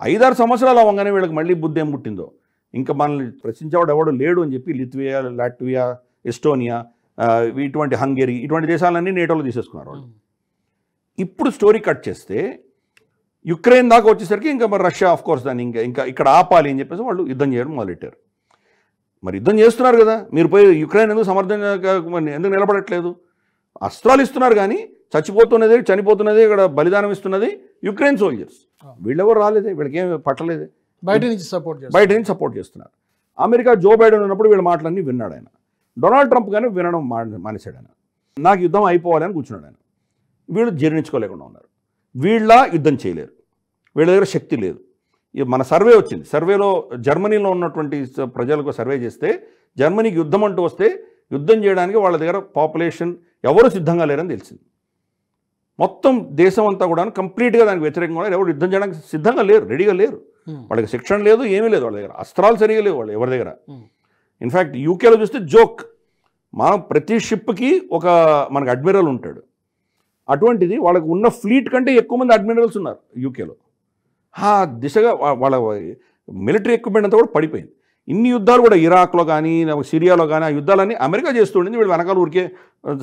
5-6 సంవత్సరాలు అవ్వగానే వీళ్ళకి మళ్ళీ బుద్ధి ఏం పుట్టిందో, ఇంకా మనల్ని ప్రశ్నించేవాడు ఎవడు లేడు అని చెప్పి లిథువియా, లాట్వియా, ఎస్టోనియా, ఇటువంటి హంగేరీ, ఇటువంటి దేశాలన్నీ నేటోలో తీసేసుకున్నారు వాళ్ళు. ఇప్పుడు స్టోరీ కట్ చేస్తే యుక్రెయిన్ దాకా వచ్చేసరికి ఇంకా మరి రష్యా ఆఫ్ కోర్స్ దాన్ని ఇంకా ఇక్కడ ఆపాలి అని చెప్పేసి వాళ్ళు యుద్ధం చేయడం మొదలెట్టారు. మరి యుద్ధం చేస్తున్నారు కదా, మీరు పోయి యుక్రెయిన్ ఎందుకు సమర్థంగా ఎందుకు నిలబడట్లేదు? అస్త్రాలు ఇస్తున్నారు కానీ చనిపోతున్నది ఇక్కడ బలిదానం ఇస్తున్నది యుక్రెయిన్ సోల్జర్స్. వీళ్ళెవరు రాలేదే, వీళ్ళకేం పట్టలేదే, బయట నుంచి సపోర్ట్ చేస్తున్నారు. అమెరికా జో బైడెన్ ఉన్నప్పుడు వీళ్ళ మాటలన్నీ విన్నాడు ఆయన. డొనాల్డ్ ట్రంప్ కానీ వినడం మానేశాడు ఆయన. నాకు యుద్ధం అయిపోవాలని కూర్చున్నాడు ఆయన. వీళ్ళు జీర్ణించుకోలేకుండా ఉన్నారు. వీళ్ళ యుద్ధం చేయలేరు, వీళ్ళ దగ్గర శక్తి లేదు. మన సర్వే వచ్చింది, సర్వేలో జర్మనీలో ఉన్నటువంటి ప్రజలకు సర్వే చేస్తే జర్మనీకి యుద్ధం అంటూ వస్తే యుద్ధం చేయడానికి వాళ్ళ దగ్గర పాపులేషన్ ఎవరు సిద్ధంగా లేరని తెలిసింది. మొత్తం దేశం అంతా కూడా కంప్లీట్గా దానికి వ్యతిరేకంగా ఎవరు యుద్ధం చేయడానికి సిద్ధంగా లేరు, రెడీగా లేరు. వాళ్ళకి శిక్షణ లేదు, ఏమీ లేదు వాళ్ళ దగ్గర, అస్త్రాలు సరిగా లేవు వాళ్ళు ఎవరి దగ్గర. ఇన్ఫ్యాక్ట్ యూకేలో చూస్తే జోక్, ప్రతి షిప్కి మనకు అడ్మిరల్ ఉంటాడు. అటువంటిది వాళ్ళకు ఉన్న ఫ్లీట్ కంటే ఎక్కువ మంది అడ్మిరల్స్ ఉన్నారు యూకేలో. ఆ దిశగా వాళ్ళ మిలిటరీ ఎక్విప్మెంట్ అంతా కూడా పడిపోయింది. ఇన్ని యుద్ధాలు కూడా ఇరాక్లో కానీ సిరియాలో కానీ ఆ యుద్ధాలన్నీ అమెరికా చేస్తుండేది, వీళ్ళు వెనకాల ఊరికే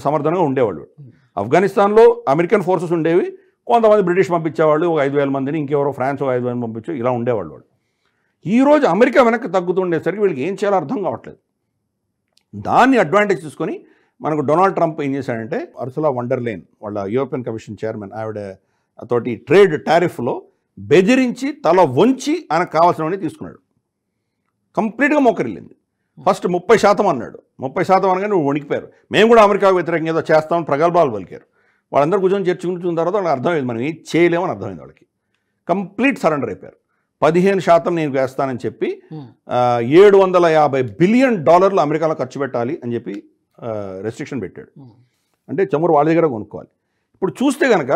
సమర్థనంగా ఉండేవాళ్ళు. ఆఫ్ఘనిస్తాన్లో అమెరికన్ ఫోర్సెస్ ఉండేవి, కొంతమంది బ్రిటిష్ పంపించేవాళ్ళు, ఒక 5,000 మందిని, ఇంకెవరో ఫ్రాన్స్ ఒక 5,000 పంపించు, ఇలా ఉండేవాళ్ళు వాళ్ళు. ఈరోజు అమెరికా వెనక్కి తగ్గుతుండేసరికి వీళ్ళకి ఏం చేయాలో అర్థం కావట్లేదు. దాన్ని అడ్వాంటేజ్ తీసుకొని మనకు డొనాల్డ్ ట్రంప్ ఏం చేశాడంటే, అర్సులా వండర్లేన్ వాళ్ళ యూరోపియన్ కమిషన్ చైర్మన్ ఆవిడ తోటి ట్రేడ్ టారిఫ్లో బెదిరించి తల వంచి ఆయనకు కావాల్సినవన్నీ తీసుకున్నాడు. కంప్లీట్గా మోకరిల్లింది. ఫస్ట్ 30% అన్నాడు. 30% అనగానే నువ్వు వణికిపోయారు. మేము కూడా అమెరికాకు వ్యతిరేకంగా ఏదో చేస్తామని ప్రగల్భాలు పలికారు. వాళ్ళందరూ కూర్చొని చర్చించుకున్న తర్వాత వాళ్ళకి అర్థమైంది మనం ఏం చేయలేమని అర్థమైంది వాళ్ళకి. కంప్లీట్ సరెండర్ అయిపోయారు. 15% నేను వేస్తానని చెప్పి $750 బిలియన్ అమెరికాలో ఖర్చు పెట్టాలి అని చెప్పి రెస్ట్రిక్షన్ పెట్టాడు. అంటే చమురు వాళ్ళ దగ్గర కొనుక్కోవాలి. ఇప్పుడు చూస్తే కనుక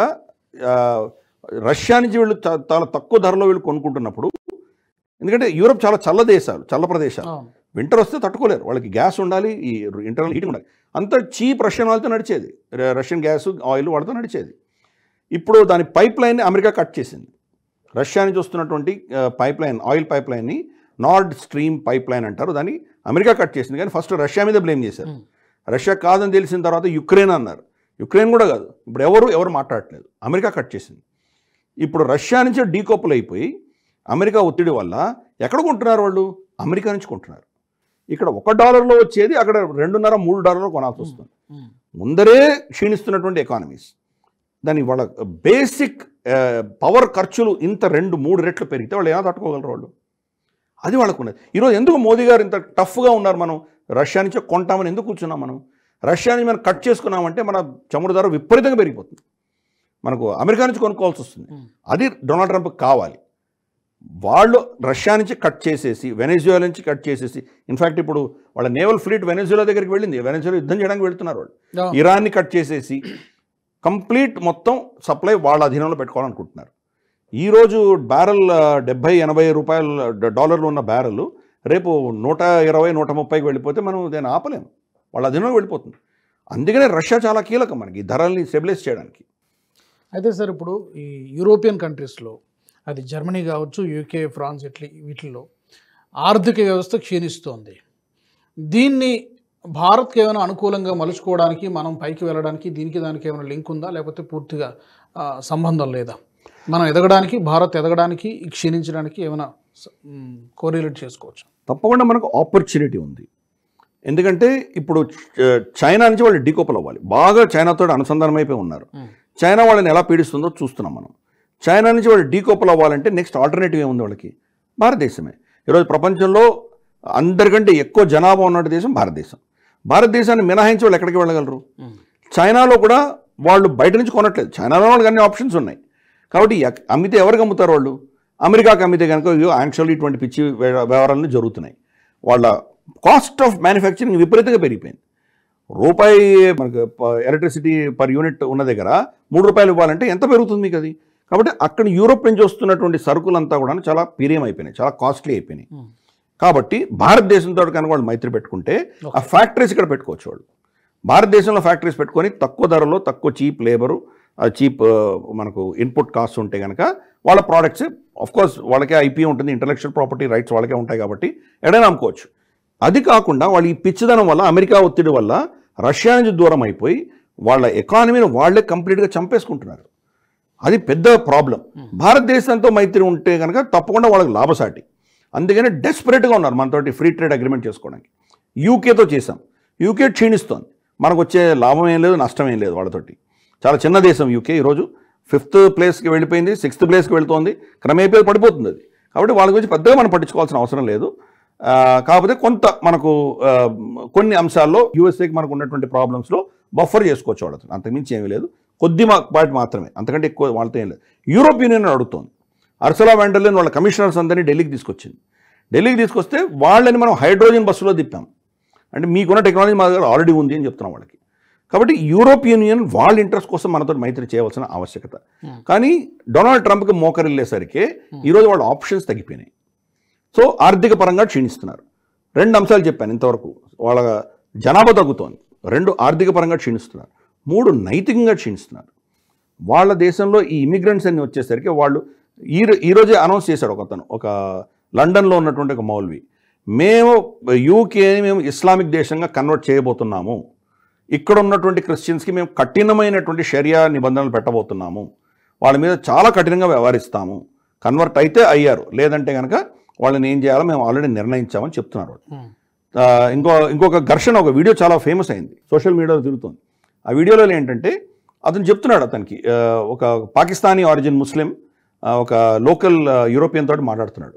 రష్యా నుంచి వీళ్ళు చాలా తక్కువ ధరలో వీళ్ళు కొనుక్కుంటున్నప్పుడు, ఎందుకంటే యూరోప్ చాలా చల్ల ప్రదేశాలు, వింటర్ వస్తే తట్టుకోలేరు, వాళ్ళకి గ్యాస్ ఉండాలి, ఈ ఇంటర్నల్ హీటింగ్ ఉండాలి. అంత చీప్ రష్యన్ వాళ్ళతో నడిచేది, రష్యన్ గ్యాస్ ఆయిల్ వాళ్ళతో నడిచేది. ఇప్పుడు దాని పైప్ లైన్ని అమెరికా కట్ చేసింది. రష్యా నుంచి వస్తున్నటువంటి పైప్ లైన్, ఆయిల్ పైప్ లైన్ని నార్డ్ స్ట్రీమ్ పైప్ లైన్ అంటారు, దాన్ని అమెరికా కట్ చేసింది. కానీ ఫస్ట్ రష్యా మీద బ్లేమ్ చేశారు. రష్యా కాదని తెలిసిన తర్వాత యుక్రెయిన్ అన్నారు. యుక్రెయిన్ కూడా కాదు, ఇప్పుడు ఎవరు మాట్లాడట్లేదు, అమెరికా కట్ చేసింది. ఇప్పుడు రష్యా నుంచి డీకపుల్ అయిపోయి అమెరికా ఒత్తిడి వల్ల ఎక్కడ కొంటున్నారు వాళ్ళు? అమెరికా నుంచి కొంటున్నారు. ఇక్కడ $1 వచ్చేది అక్కడ $2.5-3 కొనాల్సి వస్తుంది. ముందరే క్షీణిస్తున్నటువంటి ఎకానమీస్, దాని వాళ్ళ బేసిక్ పవర్ ఖర్చులు ఇంత 2-3 రెట్లు పెరిగితే వాళ్ళు ఎలా తట్టుకోగలరు వాళ్ళు? అది వాళ్ళకు ఉన్నది. ఈరోజు ఎందుకు మోదీ గారు ఇంత టఫ్గా ఉన్నారు? మనం రష్యా నుంచి కొంటామని ఎందుకు కూర్చున్నాం? మనం రష్యా నుంచి మనం కట్ చేసుకున్నామంటే మన చమురు ధర విపరీతంగా పెరిగిపోతుంది, మనకు అమెరికా నుంచి కొనుక్కోవాల్సి వస్తుంది. అది డొనాల్డ్ ట్రంప్కి కావాలి. వాళ్ళు రష్యా నుంచి కట్ చేసేసి, వెనెజులా నుంచి కట్ చేసేసి, ఇన్ఫ్యాక్ట్ ఇప్పుడు వాళ్ళ నేవల్ ఫ్లీట్ వెనెజులా దగ్గరికి వెళ్ళింది, వెనెజులా యుద్ధం చేయడానికి వెళ్తున్నారు వాళ్ళు. ఇరాన్ని కట్ చేసేసి కంప్లీట్ మొత్తం సప్లై వాళ్ళ అధీనంలో పెట్టుకోవాలనుకుంటున్నారు. ఈరోజు బ్యారెల్ $70-130 ఉన్న బ్యారెల్ రేపు 120-130కి వెళ్ళిపోతే మనం దాన్ని ఆపలేము, వాళ్ళ అధీనంలో వెళ్ళిపోతుంది. అందుకనే రష్యా చాలా కీలకం మనకి ఈ ధరల్ని స్టెబిలైజ్ చేయడానికి. అయితే సార్, ఇప్పుడు ఈ యూరోపియన్ కంట్రీస్లో, అది జర్మనీ కావచ్చు, యూకే, ఫ్రాన్స్, ఇటలీ, వీటిల్లో ఆర్థిక వ్యవస్థ క్షీణిస్తోంది. దీన్ని భారత్కి ఏమైనా అనుకూలంగా మలుచుకోవడానికి, మనం పైకి వెళ్ళడానికి దీనికి దానికి ఏమైనా లింక్ ఉందా, లేకపోతే పూర్తిగా సంబంధం లేదా? మనం ఎదగడానికి, భారత్ ఎదగడానికి, క్షీణించడానికి ఏమైనా కోరిలేట్ చేసుకోవచ్చు? తప్పకుండా మనకు ఆపర్చునిటీ ఉంది. ఎందుకంటే ఇప్పుడు చైనా నుంచి వాళ్ళు డీకోపల్ అవ్వాలి. బాగా చైనాతో అనుసంధానం అయిపోయి ఉన్నారు. చైనా వాళ్ళని ఎలా పీడిస్తుందో చూస్తున్నాం మనం. చైనా నుంచి వాళ్ళు డీకోపల్ అవ్వాలంటే నెక్స్ట్ ఆల్టర్నేటివ్ ఏముంది వాళ్ళకి? భారతదేశమే. ఈరోజు ప్రపంచంలో అందరికంటే ఎక్కువ జనాభా ఉన్న దేశం భారతదేశం. భారతదేశాన్ని మినహాయించి వాళ్ళు ఎక్కడికి వెళ్ళగలరు? చైనాలో కూడా వాళ్ళు బయట నుంచి కొనట్లేదు. చైనాలో వాళ్ళకి అన్ని ఆప్షన్స్ ఉన్నాయి. కాబట్టి అమ్మితే ఎవరికి అమ్ముతారు వాళ్ళు? అమెరికాకి అమ్మితే కనుక యాక్చువల్లీ ఇటువంటి పిచ్చి వ్యవహారాలు జరుగుతున్నాయి. వాళ్ళ కాస్ట్ ఆఫ్ మ్యానుఫ్యాక్చరింగ్ విపరీతంగా పెరిగిపోయింది. రూపాయి మనకు ఎలక్ట్రిసిటీ పర్ యూనిట్ ఉన్న దగ్గర 3 రూపాయలు ఇవ్వాలంటే ఎంత పెరుగుతుంది మీకు అది? కాబట్టి అక్కడ యూరోప్ నుంచి వస్తున్నటువంటి సరుకులంతా కూడా చాలా పీరియం అయిపోయినాయి, చాలా కాస్ట్లీ అయిపోయినాయి. కాబట్టి భారతదేశంతో కనుక వాళ్ళు మైత్రి పెట్టుకుంటే ఆ ఫ్యాక్టరీస్ ఇక్కడ పెట్టుకోవచ్చు. వాళ్ళు భారతదేశంలో ఫ్యాక్టరీస్ పెట్టుకొని తక్కువ ధరలో తక్కువ చీప్ లేబరు, చీప్ మనకు ఇన్పుట్ కాస్ట్ ఉంటే కనుక వాళ్ళ ప్రోడక్ట్స్ కోర్స్ వాళ్ళకే ఐపీ ఉంటుంది, ఇంటలెక్చువల్ ప్రాపర్టీ రైట్స్ వాళ్ళకే ఉంటాయి కాబట్టి ఎడైనా అమ్ముకోవచ్చు. అది కాకుండా వాళ్ళు ఈ పిచ్చిదనం వల్ల, అమెరికా ఒత్తిడి వల్ల రష్యా నుంచి దూరం అయిపోయి వాళ్ళ ఎకానమీని వాళ్ళే కంప్లీట్గా చంపేసుకుంటున్నారు. అది పెద్ద ప్రాబ్లం. భారతదేశంతో మైత్రి ఉంటే కనుక తప్పకుండా వాళ్ళకి లాభసాటి. అందుకని డెస్పరేట్గా ఉన్నారు మనతోటి ఫ్రీ ట్రేడ్ అగ్రిమెంట్ చేసుకోవడానికి. యూకేతో చేశాం, యూకే క్షీణిస్తోంది. మనకు వచ్చే లాభం ఏం లేదు, నష్టం ఏం లేదు వాళ్ళతోటి. చాలా చిన్న దేశం యూకే. ఈరోజు 5th ప్లేస్కి వెళ్ళిపోయింది, 6th ప్లేస్కి వెళుతోంది, క్రమేపీ పడిపోతుంది అది. కాబట్టి వాళ్ళ గురించి పెద్దగా మనం పట్టించుకోవాల్సిన అవసరం లేదు. కాకపోతే కొంత మనకు కొన్ని అంశాల్లో యూఎస్ఏకి మనకు ఉన్నటువంటి ప్రాబ్లమ్స్లో బఫర్ చేసుకోవచ్చు వాళ్ళతో, అంతకుమించి ఏమీ లేదు. కొద్ది పాటి మాత్రమే, అంతకంటే ఎక్కువ వాళ్ళతో ఏం లేదు. యూరోప్ యూనియన్ అడుగుతోంది. అర్సలా వ్యాన్ వాళ్ళ కమిషనర్స్ అందరినీ ఢిల్లీకి తీసుకొచ్చింది. ఢిల్లీకి తీసుకొస్తే వాళ్ళని మనం హైడ్రోజన్ బస్సులో తిప్పాం. అంటే మీకున్న టెక్నాలజీ మా దగ్గర ఆల్రెడీ ఉంది అని చెప్తున్నాం వాళ్ళకి. కాబట్టి యూరోప్ యూనియన్ వాళ్ళ ఇంట్రెస్ట్ కోసం మనతో మైత్రి చేయవలసిన ఆవశ్యకత. కానీ డొనాల్డ్ ట్రంప్కి మోకరిల్లేసరికి ఈరోజు వాళ్ళ ఆప్షన్స్ తగ్గిపోయినాయి. సో ఆర్థిక పరంగా క్షీణిస్తున్నారు. 2 అంశాలు చెప్పాను ఇంతవరకు. వాళ్ళ జనాభా తగ్గుతోంది, 2 ఆర్థిక పరంగా క్షీణిస్తున్నారు, 3 నైతికంగా క్షీణిస్తున్నారు. వాళ్ళ దేశంలో ఈ ఇమిగ్రెంట్స్ అన్ని వచ్చేసరికి వాళ్ళు ఈరోజే అనౌన్స్ చేశాడు ఒకతను, ఒక లండన్లో ఉన్నటువంటి ఒక మౌల్వి, మేము యూకేని మేము ఇస్లామిక్ దేశంగా కన్వర్ట్ చేయబోతున్నాము, ఇక్కడ ఉన్నటువంటి క్రిస్టియన్స్కి మేము కఠినమైనటువంటి షరియా నిబంధనలు పెట్టబోతున్నాము, వాళ్ళ మీద చాలా కఠినంగా వ్యవహరిస్తాము, కన్వర్ట్ అయితే అయ్యారు, లేదంటే కనుక వాళ్ళని ఏం చేయాలో మేము ఆల్రెడీ నిర్ణయించామని చెప్తున్నారు. ఇంకొక ఘర్షణ, ఒక వీడియో చాలా ఫేమస్ అయింది, సోషల్ మీడియాలో తిరుగుతుంది. ఆ వీడియోలో ఏంటంటే అతను చెప్తున్నాడు, అతనికి ఒక పాకిస్తానీ ఆరిజిన్ ముస్లిం ఒక లోకల్ యూరోపియన్ తోటి మాట్లాడుతున్నాడు.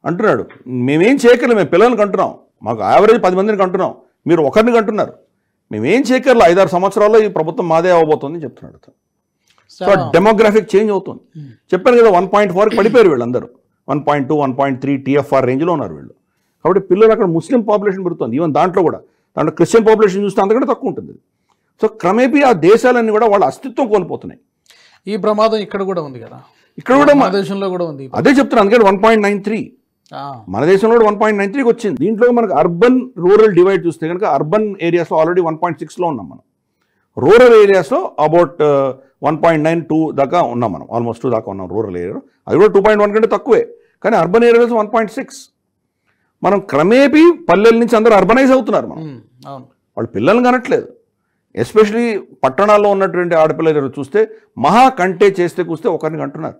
అంటున్నాడు, మేమేం చేయక్కర్లేదు, మేము పిల్లల్ని కంటున్నాం, మాకు యావరేజ్ 10 మందిని కంటున్నాం, మీరు ఒకరిని కంటున్నారు, మేమేం చేయక్కర్లేదు, 5-6 సంవత్సరాల్లో ఈ ప్రభుత్వం మాదే అవ్వబోతుంది అని చెప్తున్నాడు. సో డెమోగ్రాఫిక్ చేంజ్ అవుతుంది. చెప్పాను కదా, 1.4కి పడిపోయారు వీళ్ళందరూ, 1.2, 1.3 TFR రేంజ్లో ఉన్నారు వీళ్ళు. కాబట్టి పిల్లలు అక్కడ ముస్లిం పాపులేషన్ పెరుగుతుంది. ఈవెన్ దాంట్లో క్రిస్టియన్ పాపులేషన్ చూస్తే అంతకంటే తక్కువ ఉంటుంది. సో క్రమేపీ ఆ దేశాలన్నీ కూడా వాళ్ళ అస్తిత్వం కోల్పోతున్నాయి. ఈ ప్రమాదం ఇక్కడ కూడా ఉంది కదా, ఇక్కడ కూడా మన దేశంలో కూడా ఉంది. అదే చెప్తున్నాను, అందుకని 1.93 మన దేశంలో కూడా 1.93కి వచ్చింది. దీంట్లో మనకు అర్బన్ రూరల్ డివైడ్ చూస్తే కనుక అర్బన్ ఏరియాస్లో ఆల్రెడీ 1.6లో ఉన్నాం మనం, రూరల్ ఏరియాస్లో అబౌట్ 1.92 దాకా ఉన్నాం మనం, ఆల్మోస్ట్ 2 దాకా ఉన్నాం రూరల్ ఏరియాలో. అది కూడా 2.1 కంటే తక్కువే, కానీ అర్బన్ ఏరియాలో 1.6. మనం క్రమేపీ పల్లెల నుంచి అందరూ అర్బనైజ్ అవుతున్నారు. మనం వాళ్ళు పిల్లల్ని కనట్లేదు. ఎస్పెషలీ పట్టణాల్లో ఉన్నటువంటి ఆడపిల్లలు చూస్తే మహా కంటే చేస్తే కూస్తే ఒకరిని కంటున్నారు,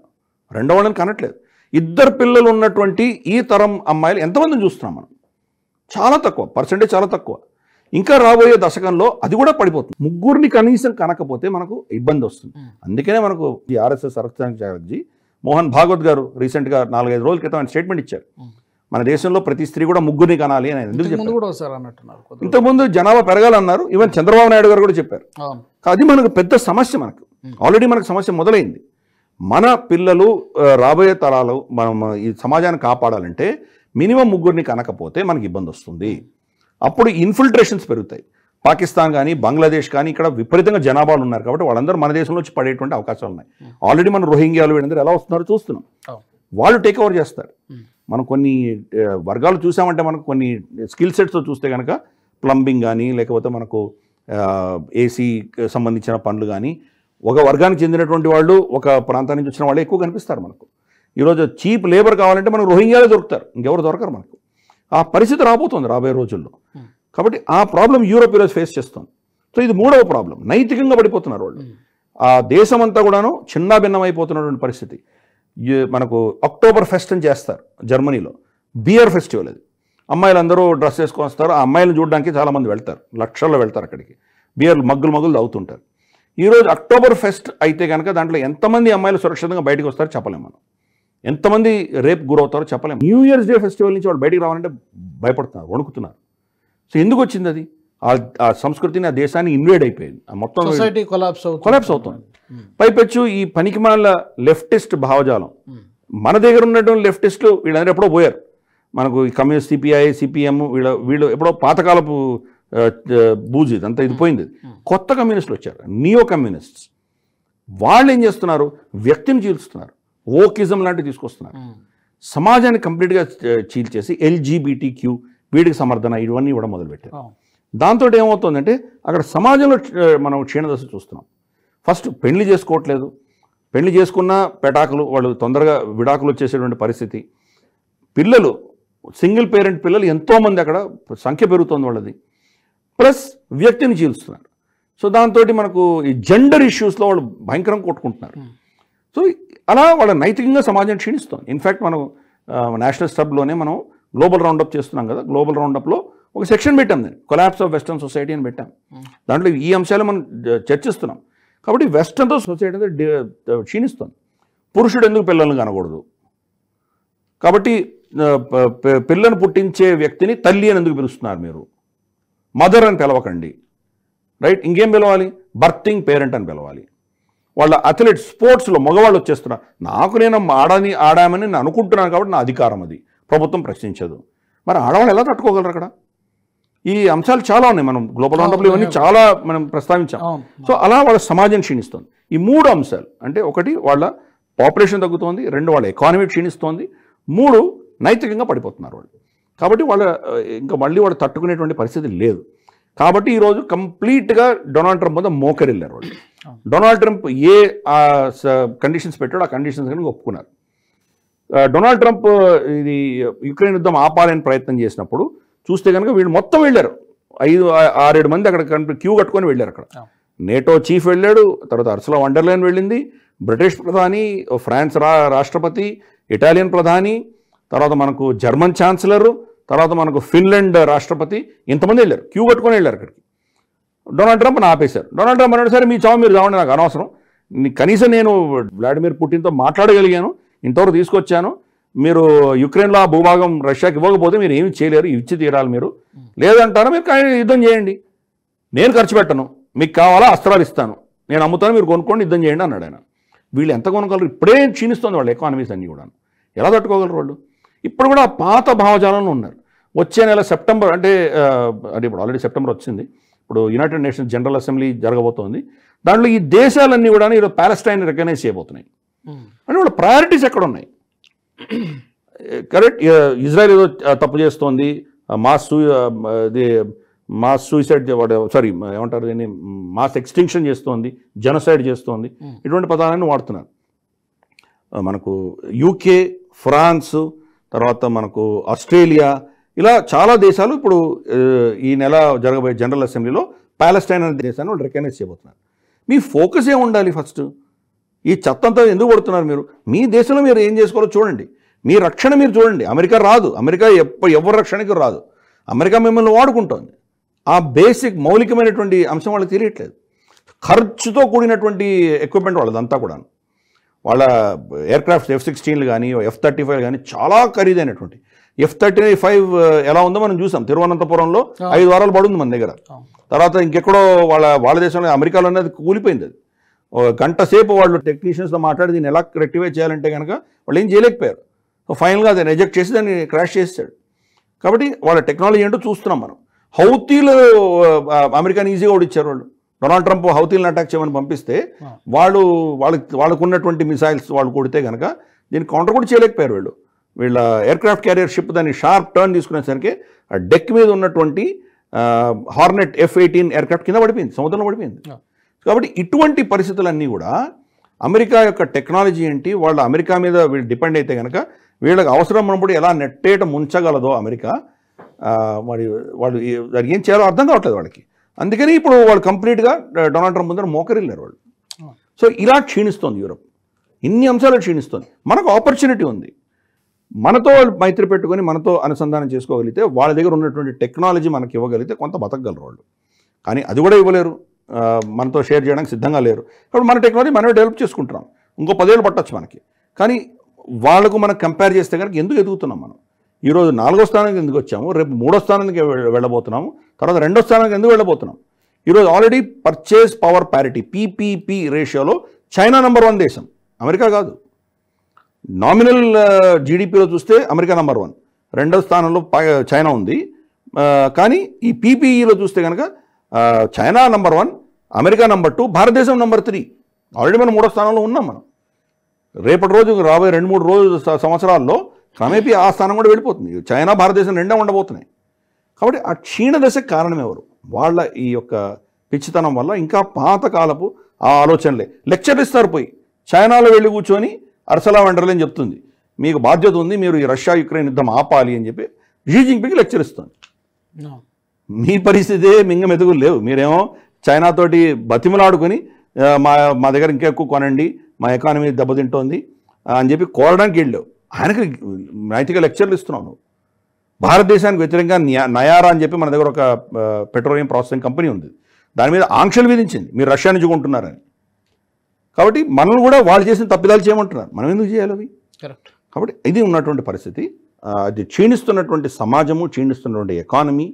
రెండో వాళ్ళని కనట్లేదు. 2 పిల్లలు ఉన్నటువంటి ఈ తరం అమ్మాయిలు ఎంతమందిని చూస్తున్నాం మనం? చాలా తక్కువ, పర్సెంటేజ్ చాలా తక్కువ. ఇంకా రాబోయే దశకంలో అది కూడా పడిపోతుంది. 3 కనీసం కనకపోతే మనకు ఇబ్బంది వస్తుంది. అందుకనే మనకు ఈ RSS అరవింద్ మోహన్ భాగవత్ గారు రీసెంట్గా 4-5 రోజుల క్రితం ఆయన స్టేట్మెంట్ ఇచ్చారు, మన దేశంలో ప్రతి స్త్రీ కూడా 3 కనాలి అని. ఎందుకు చెప్పారు? ఇంతకుముందు జనాభా పెరగాలన్నారు, ఈవెన్ చంద్రబాబు నాయుడు గారు కూడా చెప్పారు. అది మనకు పెద్ద సమస్య, మనకు ఆల్రెడీ మనకు సమస్య మొదలైంది. మన పిల్లలు రాబోయే తరాలు మనం ఈ సమాజాన్ని కాపాడాలంటే మినిమం 3 కనకపోతే మనకి ఇబ్బంది వస్తుంది. అప్పుడు ఇన్ఫిల్ట్రేషన్స్ పెరుగుతాయి. పాకిస్తాన్ కానీ బంగ్లాదేశ్ కానీ ఇక్కడ విపరీతంగా జనాభాలు ఉన్నారు కాబట్టి వాళ్ళందరూ మన దేశంలో వచ్చి పడేటువంటి అవకాశాలు ఉన్నాయి. ఆల్రెడీ మన రోహింగ్యాలు వీళ్ళందరూ ఎలా వస్తున్నారో చూస్తున్నాం. వాళ్ళు టేక్ ఓవర్ చేస్తారు. మనం కొన్ని వర్గాలు చూసామంటే మనకు కొన్ని స్కిల్ సెట్స్తో చూస్తే కనుక ప్లంబింగ్ కానీ లేకపోతే మనకు ఏసీ సంబంధించిన పనులు కానీ ఒక వర్గానికి చెందినటువంటి వాళ్ళు ఒక ప్రాంతం నుంచి వచ్చిన వాళ్ళు ఎక్కువ కనిపిస్తారు మనకు. ఈరోజు చీప్ లేబర్ కావాలంటే మనకు రోహింగ్యాలే దొరుకుతారు, ఇంకెవరు దొరకరు మనకు. ఆ పరిస్థితి రాబోతుంది రాబోయే రోజుల్లో. కాబట్టి ఆ ప్రాబ్లం యూరోప్ ఈరోజు ఫేస్ చేస్తుంది. సో ఇది 3వ ప్రాబ్లం, నైతికంగా పడిపోతున్నారు వాళ్ళు. ఆ దేశం అంతా కూడాను చిన్న భిన్నమైపోతున్నటువంటి పరిస్థితి. మనకు అక్టోబర్ ఫెస్ట్ అని చేస్తారు జర్మనీలో, బియర్ ఫెస్టివల్ అది. అమ్మాయిలందరూ డ్రెస్ వేసుకొని వస్తారు, ఆ అమ్మాయిలను చూడడానికి చాలామంది వెళ్తారు, లక్షల్లో వెళ్తారు అక్కడికి, బియర్ మగ్గులు తాగుతుంటారు. ఈరోజు అక్టోబర్ ఫెస్ట్ అయితే కనుక దాంట్లో ఎంతమంది అమ్మాయిలు సురక్షితంగా బయటకు వస్తారో చెప్పలేము మనం, ఎంతమంది రేపు గురవుతారో చెప్పలేము. న్యూ ఇయర్స్ డే ఫెస్టివల్ నుంచి వాళ్ళు బయటికి రావాలంటే భయపడుతున్నారు, వణుకుతున్నారు. సో ఎందుకు వచ్చింది అది? ఆ సంస్కృతిని, ఆ దేశాన్ని ఇన్వేడ్ అయిపోయింది, మొత్తం సొసైటీ కొలాప్స్ అవుతుంది. పైపెచ్చు ఈ పనికిమాల లెఫ్టిస్ట్ భావజాలం, మన దగ్గర ఉన్నటువంటి లెఫ్టిస్టులు వీళ్ళందరూ ఎప్పుడో పోయారు. మనకు ఈ కమ్యూనిస్ట్, సిపిఐ, సిపిఎం, వీళ్ళు ఎప్పుడో పాతకాలపు బూజీ ఇదంతా ఇది పోయింది. కొత్త కమ్యూనిస్టులు వచ్చారు, నియో కమ్యూనిస్ట్స్. వాళ్ళు ఏం చేస్తున్నారు? వ్యక్తిని చీల్స్తున్నారు, ఓకిజం లాంటివి తీసుకొస్తున్నారు, సమాజాన్ని కంప్లీట్గా చీల్చేసి LGBTQ వీడికి సమర్థన ఇవన్నీ ఇవ్వడం మొదలుపెట్టారు. దాంతో ఏమవుతుందంటే అక్కడ సమాజంలో మనం క్షీణదశ చూస్తున్నాం. ఫస్ట్ పెళ్లి చేసుకోవట్లేదు, పెళ్లి చేసుకున్న పెటాకులు, వాళ్ళు తొందరగా విడాకులు వచ్చేసేటువంటి పరిస్థితి. పిల్లలు, సింగిల్ పేరెంట్ పిల్లలు ఎంతోమంది అక్కడ సంఖ్య పెరుగుతుంది వాళ్ళది. ప్లస్ వ్యక్తిని చీల్స్తున్నారు. సో దాంతో మనకు ఈ జెండర్ ఇష్యూస్లో వాళ్ళు భయంకరంగా కొట్టుకుంటున్నారు. సో అలా వాళ్ళ నైతికంగా సమాజం క్షీణిస్తుంది. ఇన్ఫ్యాక్ట్ మనం నేషనల్ స్టబ్లోనే మనం గ్లోబల్ రౌండప్ చేస్తున్నాం కదా, గ్లోబల్ రౌండప్లో ఒక సెక్షన్ పెట్టాం, నేను కొలాప్స్ ఆఫ్ వెస్టర్న్ సొసైటీ అని పెట్టాం. దాంట్లో ఈ అంశాలు మనం చర్చిస్తున్నాం. కాబట్టి వెస్టర్న్తో సొసైటీ అనేది క్షీణిస్తుంది. పురుషుడు ఎందుకు పిల్లల్ని కనకూడదు? కాబట్టి పిల్లను పుట్టించే వ్యక్తిని తల్లి అని ఎందుకు పిలుస్తున్నారు మీరు? మదర్ అని పిలవకండి, రైట్? ఇంకేం పిలవాలి? బర్తింగ్ పేరెంట్ అని పిలవాలి. వాళ్ళ అథ్లెట్స్, స్పోర్ట్స్లో మగవాళ్ళు వచ్చేస్తున్నారు. నేను ఆడామని నేను అనుకుంటున్నాను కాబట్టి నా అధికారం అది, ప్రభుత్వం ప్రశ్నించదు. మరి ఆడవాళ్ళు ఎలా తట్టుకోగలరు అక్కడ? ఈ అంశాలు చాలా ఉన్నాయి, మనం గ్లోబల్ రౌండప్లో ఇవన్నీ చాలా మనం ప్రస్తావించాం. సో అలా వాళ్ళ సమాజం క్షీణిస్తుంది. ఈ 3 అంశాలు అంటే, ఒకటి వాళ్ళ పాపులేషన్ తగ్గుతోంది, 2 వాళ్ళ ఎకానమీ క్షీణిస్తోంది, 3 నైతికంగా పడిపోతున్నారు వాళ్ళు. కాబట్టి ఇంకా మళ్ళీ వాళ్ళు తట్టుకునేటువంటి పరిస్థితి లేదు. కాబట్టి ఈరోజు కంప్లీట్గా డొనాల్డ్ ట్రంప్ మీద మోకరిల్లారు వాళ్ళు. డొనాల్డ్ ట్రంప్ ఏ కండిషన్స్ పెట్టాడో ఆ కండిషన్స్ కనుక ఒప్పుకున్నారు. డొనాల్డ్ ట్రంప్ ఇది యుక్రెయిన్ యుద్ధం ఆపాలని ప్రయత్నం చేసినప్పుడు చూస్తే కనుక వీళ్ళు మొత్తం వెళ్ళారు, 5-6-7 మంది అక్కడ క్యూ కట్టుకొని వెళ్ళారు. అక్కడ నేటో చీఫ్ వెళ్ళాడు, తర్వాత అర్సులా వండర్లైన్ వెళ్ళింది, బ్రిటిష్ ప్రధాని, ఫ్రాన్స్ రాష్ట్రపతి, ఇటాలియన్ ప్రధాని, తర్వాత మనకు జర్మన్ ఛాన్సలరు, తర్వాత మనకు ఫిన్లాండ్ రాష్ట్రపతి, ఇంతమంది వెళ్ళారు, క్యూ కట్టుకొని వెళ్ళారు అక్కడికి. డొనాల్డ్ ట్రంప్ని ఆపేశారు. డొనాల్డ్ ట్రంప్ అన్నాడు, సరే మీ చావు మీరు చావండి, నాకు అనవసరం, కనీసం నేను వ్లాడిమిర్ పుటిన్తో మాట్లాడగలిగాను, ఇంతవరకు తీసుకొచ్చాను, మీరు యుక్రెయిన్లో ఆ భూభాగం రష్యాకి ఇవ్వకపోతే మీరు ఏమి చేయలేరు, ఇచ్చి తీరాలి, మీరు లేదంటారా మీరు యుద్ధం చేయండి, నేను ఖర్చు పెట్టను, మీకు కావాలా అస్త్రాలు ఇస్తాను, నేను అమ్ముతాను, మీరు కొనుక్కోండి, యుద్ధం చేయండి అన్నాడు ఆయన. వీళ్ళు ఎంత కొనుక్కోగలరు? ఇప్పుడే క్షీణిస్తుంది వాళ్ళ ఎకానమీస్ అన్నీ కూడా, ఎలా తట్టుకోగలరు వాళ్ళు? ఇప్పుడు కూడా పాత భావజాలంలో ఉన్నారు. వచ్చే నెల సెప్టెంబర్ అంటే ఇప్పుడు ఆల్రెడీ సెప్టెంబర్ వచ్చింది, ఇప్పుడు యునైటెడ్ నేషన్స్ జనరల్ అసెంబ్లీ జరగబోతోంది. దాంట్లో ఈ దేశాలన్నీ కూడా ఈరోజు ప్యాలెస్టైన్ రికగ్నైజ్ చేయబోతున్నాయి. అంటే వాళ్ళ ప్రయారిటీస్ ఎక్కడ ఉన్నాయి? కరెక్ట్, ఇజ్రాయెల్ ఏదో తప్పు చేస్తోంది, మాస్ సూసైడ్, ఏమంటారు దీన్ని, మాస్ ఎక్స్టింక్షన్ చేస్తోంది, జెనోసైడ్ చేస్తోంది, ఇటువంటి పదాలను వాడుతున్నారు. మనకు యూకే, ఫ్రాన్స్, తర్వాత మనకు ఆస్ట్రేలియా, ఇలా చాలా దేశాలు ఇప్పుడు ఈ నెల జరగబోయే జనరల్ అసెంబ్లీలో ప్యాలెస్టైన్ అనే దేశాన్ని వాళ్ళు రికగ్నైజ్ చేయబోతున్నారు. మీ ఫోకస్ ఏమి ఉండాలి? ఫస్ట్ ఈ చెత్తంతా ఎందుకు పడుతున్నారు మీరు? మీ దేశంలో మీరు ఏం చేసుకోవాలో చూడండి, మీ రక్షణ మీరు చూడండి. అమెరికా రాదు, అమెరికా ఎవరి రక్షణకి రాదు, అమెరికా మిమ్మల్ని వాడుకుంటోంది. ఆ బేసిక్ మౌలికమైనటువంటి అంశం వాళ్ళకి తెలియట్లేదు. ఖర్చుతో కూడినటువంటి ఎక్విప్మెంట్ వాళ్ళదంతా కూడా, వాళ్ళ ఎయిర్క్రాఫ్ట్స్ F-16 కానీ F-35 కానీ చాలా ఖరీదైనటువంటి. F-35 ఎలా ఉందో మనం చూసాం, తిరువనంతపురంలో 5 వారాలు పడుంది మన దగ్గర. తర్వాత ఇంకెక్కడో వాళ్ళ దేశంలో, అమెరికాలోనే అది కూలిపోయింది. అది గంట సేపు వాళ్ళు టెక్నీషియన్స్తో మాట్లాడి దీన్ని ఎలా రెక్టిఫై చేయాలంటే కనుక వాళ్ళు ఏం చేయలేకపోయారు. సో ఫైనల్గా దాన్ని రిజెక్ట్ చేసి దాన్ని క్రాష్ చేసాడు. కాబట్టి వాళ్ళ టెక్నాలజీ ఏంటో చూస్తున్నాం మనం. హౌతీలు అమెరికాని ఈజీగా ఓడిచ్చారు వాళ్ళు. డొనాల్డ్ ట్రంప్ హౌతీలను అటాక్ చేయమని పంపిస్తే వాళ్ళకు ఉన్నటువంటి మిసైల్స్ వాళ్ళు కొడితే కనుక దీన్ని కౌంటర్ కూడా చేయలేకపోయారు వీళ్ళు. వీళ్ళ ఎయిర్క్రాఫ్ట్ క్యారియర్ షిప్ దాన్ని షార్ప్ టర్న్ తీసుకునేసరికి ఆ డెక్ మీద ఉన్నటువంటి హార్నెట్ F-18 ఎయిర్క్రాఫ్ట్ కింద పడిపోయింది, సముద్రంలో పడిపోయింది. కాబట్టి ఇటువంటి పరిస్థితులన్నీ కూడా అమెరికా యొక్క టెక్నాలజీ ఏంటి, వాళ్ళు అమెరికా మీద వీళ్ళు డిపెండ్ అయితే కనుక వీళ్ళకి అవసరం ఉన్నప్పుడు ఎలా నెట్టేట ముంచగలదో అమెరికా, మరి వాళ్ళు ఏం చేయాలో అర్థం కావట్లేదు వాళ్ళకి. అందుకని ఇప్పుడు వాళ్ళు కంప్లీట్గా డొనాల్డ్ ట్రంప్ ముందర మోకరిల్లారు వాళ్ళు. సో ఇలా క్షీణిస్తోంది యూరప్. ఇన్ని అంశాలు క్షీణిస్తుంది. మనకు ఆపర్చునిటీ ఉంది. మనతో మైత్రి పెట్టుకొని మనతో అనుసంధానం చేసుకోగలిగితే వాళ్ళ దగ్గర ఉన్నటువంటి టెక్నాలజీ మనకి ఇవ్వగలిగితే కొంత బతకగలరు వాళ్ళు. కానీ అది కూడా ఇవ్వలేరు, మనతో షేర్ చేయడానికి సిద్ధంగా లేరు. కాబట్టి మన టెక్నాలజీ మనమే డెవలప్ చేసుకుంటున్నాం. ఇంకో 10 ఏళ్ళు పట్టచ్చు మనకి. కానీ వాళ్ళకు మనం కంపేర్ చేస్తే కనుక ఎందుకు ఎదుగుతున్నాం మనం? ఈరోజు 4వ స్థానానికి ఎందుకు వచ్చాము, రేపు 3వ స్థానానికి వెళ్ళబోతున్నాము, తర్వాత 2వ స్థానానికి ఎందుకు వెళ్ళబోతున్నాం? ఈరోజు already purchase power parity PPP రేషియోలో చైనా నెంబర్ 1 దేశం, అమెరికా కాదు. నామినల్ జీడిపిలో చూస్తే అమెరికా నెంబర్ 1, 2వ స్థానంలో చైనా ఉంది. కానీ ఈ పీపీఈలో చూస్తే కనుక చైనా నెంబర్ 1, అమెరికా నెంబర్ 2, భారతదేశం నెంబర్ 3. ఆల్రెడీ మనం 3వ స్థానంలో ఉన్నాం. మనం రేపటి రోజు రాబోయే 2-3 సంవత్సరాల్లో క్రమేపీ ఆ స్థానం కూడా వెళ్ళిపోతుంది. చైనా భారతదేశం రెండే ఉండబోతున్నాయి. కాబట్టి ఆ క్షీణ దశకు కారణం ఎవరు? వాళ్ళ ఈ యొక్క పిచ్చితనం వల్ల ఇంకా పాతకాలపు ఆ ఆలోచనలే. లెక్చర్లు ఇస్తారు పోయి చైనాలో వెళ్ళి కూర్చొని అర్సలా వెండర్లేని చెప్తుంది, మీకు బాధ్యత ఉంది, మీరు ఈ రష్యా యుక్రెయిన్ యుద్ధం ఆపాలి అని చెప్పి షీ జిన్పింగ్ లెక్చర్ ఇస్తుంది. మీ పరిస్థితే మింగ మెతుకులు లేవు. మీరేమో చైనాతోటి బతిమలాడుకొని మా దగ్గర ఇంకా ఎక్కువ కొనండి, మా ఎకానమీ దెబ్బతింటోంది అని చెప్పి కోరడానికి వెళ్ళావు. ఆయనకి నైతిక లెక్చర్లు ఇస్తున్నావు నువ్వు. భారతదేశానికి వ్యతిరేకంగా నయారా అని చెప్పి మన దగ్గర ఒక పెట్రోలియం ప్రాసెసింగ్ కంపెనీ ఉంది, దాని మీద ఆంక్షలు విధించింది, మీరు రష్యా నుంచి కొంటున్నారని. కాబట్టి మనల్ని కూడా వాళ్ళు చేసిన తప్పిదాలు చేయమంటున్నారు, మనం ఎందుకు చేయాలి అవి? కరెక్ట్. కాబట్టి ఇది ఉన్నటువంటి పరిస్థితి. అది క్షీణిస్తున్నటువంటి సమాజము, క్షీణిస్తున్నటువంటి ఎకానమీ,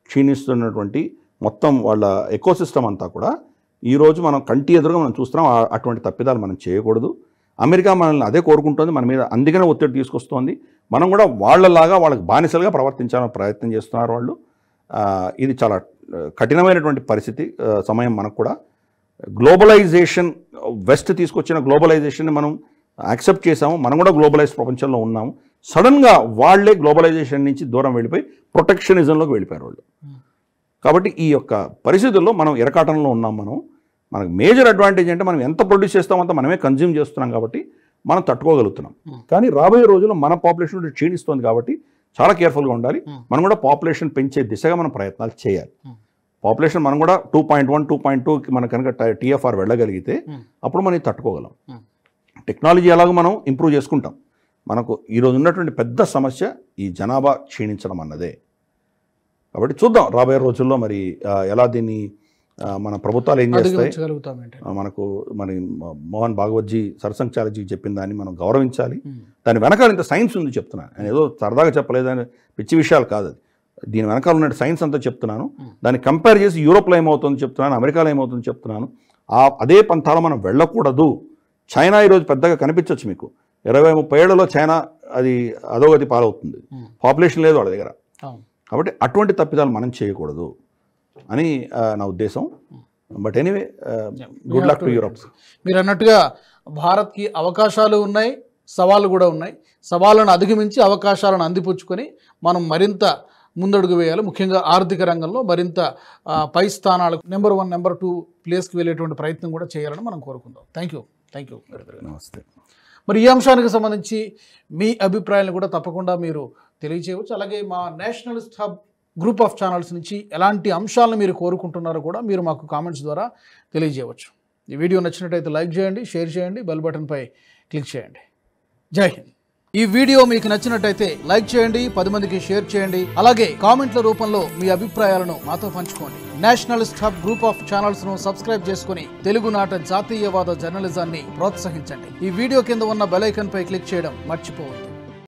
క్షీణిస్తున్నటువంటి మొత్తం వాళ్ళ ఎకోసిస్టమ్ అంతా కూడా ఈరోజు మనం కంటి ఎదురుగా మనం చూస్తున్నాం. అటువంటి తప్పిదాలు మనం చేయకూడదు. అమెరికా మనల్ని అదే కోరుకుంటుంది, మన మీద అందుకనే ఒత్తిడి తీసుకొస్తోంది. మనం కూడా వాళ్ళలాగా వాళ్ళకి బానిసలుగా ప్రవర్తించాలని ప్రయత్నం చేస్తున్నారు వాళ్ళు. ఇది చాలా కఠినమైనటువంటి పరిస్థితి సమయం. మనకు కూడా గ్లోబలైజేషన్, వెస్ట్ తీసుకొచ్చిన గ్లోబలైజేషన్ని మనం యాక్సెప్ట్ చేసాము, మనం కూడా గ్లోబలైజ్ ప్రపంచంలో ఉన్నాము. సడన్గా వాళ్ళే గ్లోబలైజేషన్ నుంచి దూరం వెళ్ళిపోయి ప్రొటెక్షనిజంలోకి వెళ్ళిపోయారు వాళ్ళు. కాబట్టి ఈ యొక్క పరిస్థితుల్లో మనం ఇరకాటంలో ఉన్నాం. మనకు మేజర్ అడ్వాంటేజ్ అంటే మనం ఎంత ప్రొడ్యూస్ చేస్తామంత మనమే కన్జ్యూమ్ చేస్తున్నాం కాబట్టి మనం తట్టుకోగలుగుతున్నాం. కానీ రాబోయే రోజుల్లో మన పాపులేషన్ క్షీణిస్తుంది కాబట్టి చాలా కేర్ఫుల్గా ఉండాలి. మనం కూడా పాపులేషన్ పెంచే దిశగా మనం ప్రయత్నాలు చేయాలి. పాపులేషన్ మనం కూడా 2.1, 2.2కి మనం కనుక టీఎఫ్ఆర్ వెళ్ళగలిగితే అప్పుడు మనం తట్టుకోగలం. టెక్నాలజీ ఎలాగో మనం ఇంప్రూవ్ చేసుకుంటాం. మనకు ఈరోజు ఉన్నటువంటి పెద్ద సమస్య ఈ జనాభా క్షీణించడం అన్నదే. కాబట్టి చూద్దాం రాబోయే రోజుల్లో మరి ఎలా దీన్ని మన ప్రభుత్వాలు ఏం చేస్తాయి. మనకు మరి మోహన్ భాగవత్జీ సర్సంఘచాలజీకి చెప్పిన దాన్ని మనం గౌరవించాలి. దాని వెనకాల ఇంత సైన్స్ ఉంది చెప్తున్నాను, నేను ఏదో సరదాగా చెప్పలేదని పిచ్చి విషయాలు కాదు. అది దీని వెనకాల ఉన్న సైన్స్ అంతా చెప్తున్నాను. దాన్ని కంపేర్ చేసి యూరోప్లో ఏమవుతుందో చెప్తున్నాను, అమెరికాలో ఏమవుతుందో చెప్తున్నాను. అదే పంథాలో మనం వెళ్ళకూడదు. చైనా ఈరోజు పెద్దగా కనిపించవచ్చు మీకు. 20-30 ఏళ్లలో చైనా అది అధోగతి పాలవుతుంది. పాపులేషన్ లేదు వాళ్ళ దగ్గర. కాబట్టి అటువంటి తప్పిదాలు మనం చేయకూడదు అని నా ఉద్దేశం. But anyway, good luck to Europe. మీరు అన్నట్టుగా భారత్కి అవకాశాలు ఉన్నాయి, సవాళ్ళు కూడా ఉన్నాయి. సవాళ్ళను అధిగమించి అవకాశాలను అందిపుచ్చుకొని మనం మరింత ముందడుగు వేయాలి. ముఖ్యంగా ఆర్థిక రంగంలో మరింత పై స్థానాలకు నెంబర్ 1, నెంబర్ 2 ప్లేస్కి వెళ్ళేటువంటి ప్రయత్నం కూడా చేయాలని మనం కోరుకుందాం. Thank you. నమస్తే. మరి ఈ అంశానికి సంబంధించి మీ అభిప్రాయాలను కూడా తప్పకుండా మీరు తెలియజేయవచ్చు. అలాగే మా Nationalist hub group of channels నుంచి ఎలాంటి అంశాలను మీరు కోరుకుంటున్నారో కూడా మీరు మాకు కామెంట్స్ ద్వారా తెలియజేయవచ్చు. ఈ వీడియో నచ్చినట్టయితే లైక్ చేయండి, షేర్ చేయండి, బెల్ బటన్పై క్లిక్ చేయండి. జై హింద్. ఈ వీడియో మీకు నచ్చినట్టయితే లైక్ చేయండి, 10 మందికి షేర్ చేయండి. అలాగే కామెంట్ల రూపంలో మీ అభిప్రాయాలను మాతో పంచుకోండి. Nationalist hub group of channels ను సబ్స్క్రైబ్ చేసుకుని తెలుగునాట జాతీయవాద జర్నలిజాన్ని ప్రోత్సహించండి. ఈ వీడియో కింద ఉన్న బెల్ ఐకాన్ పై క్లిక్ చేయడం మర్చిపోవద్దు.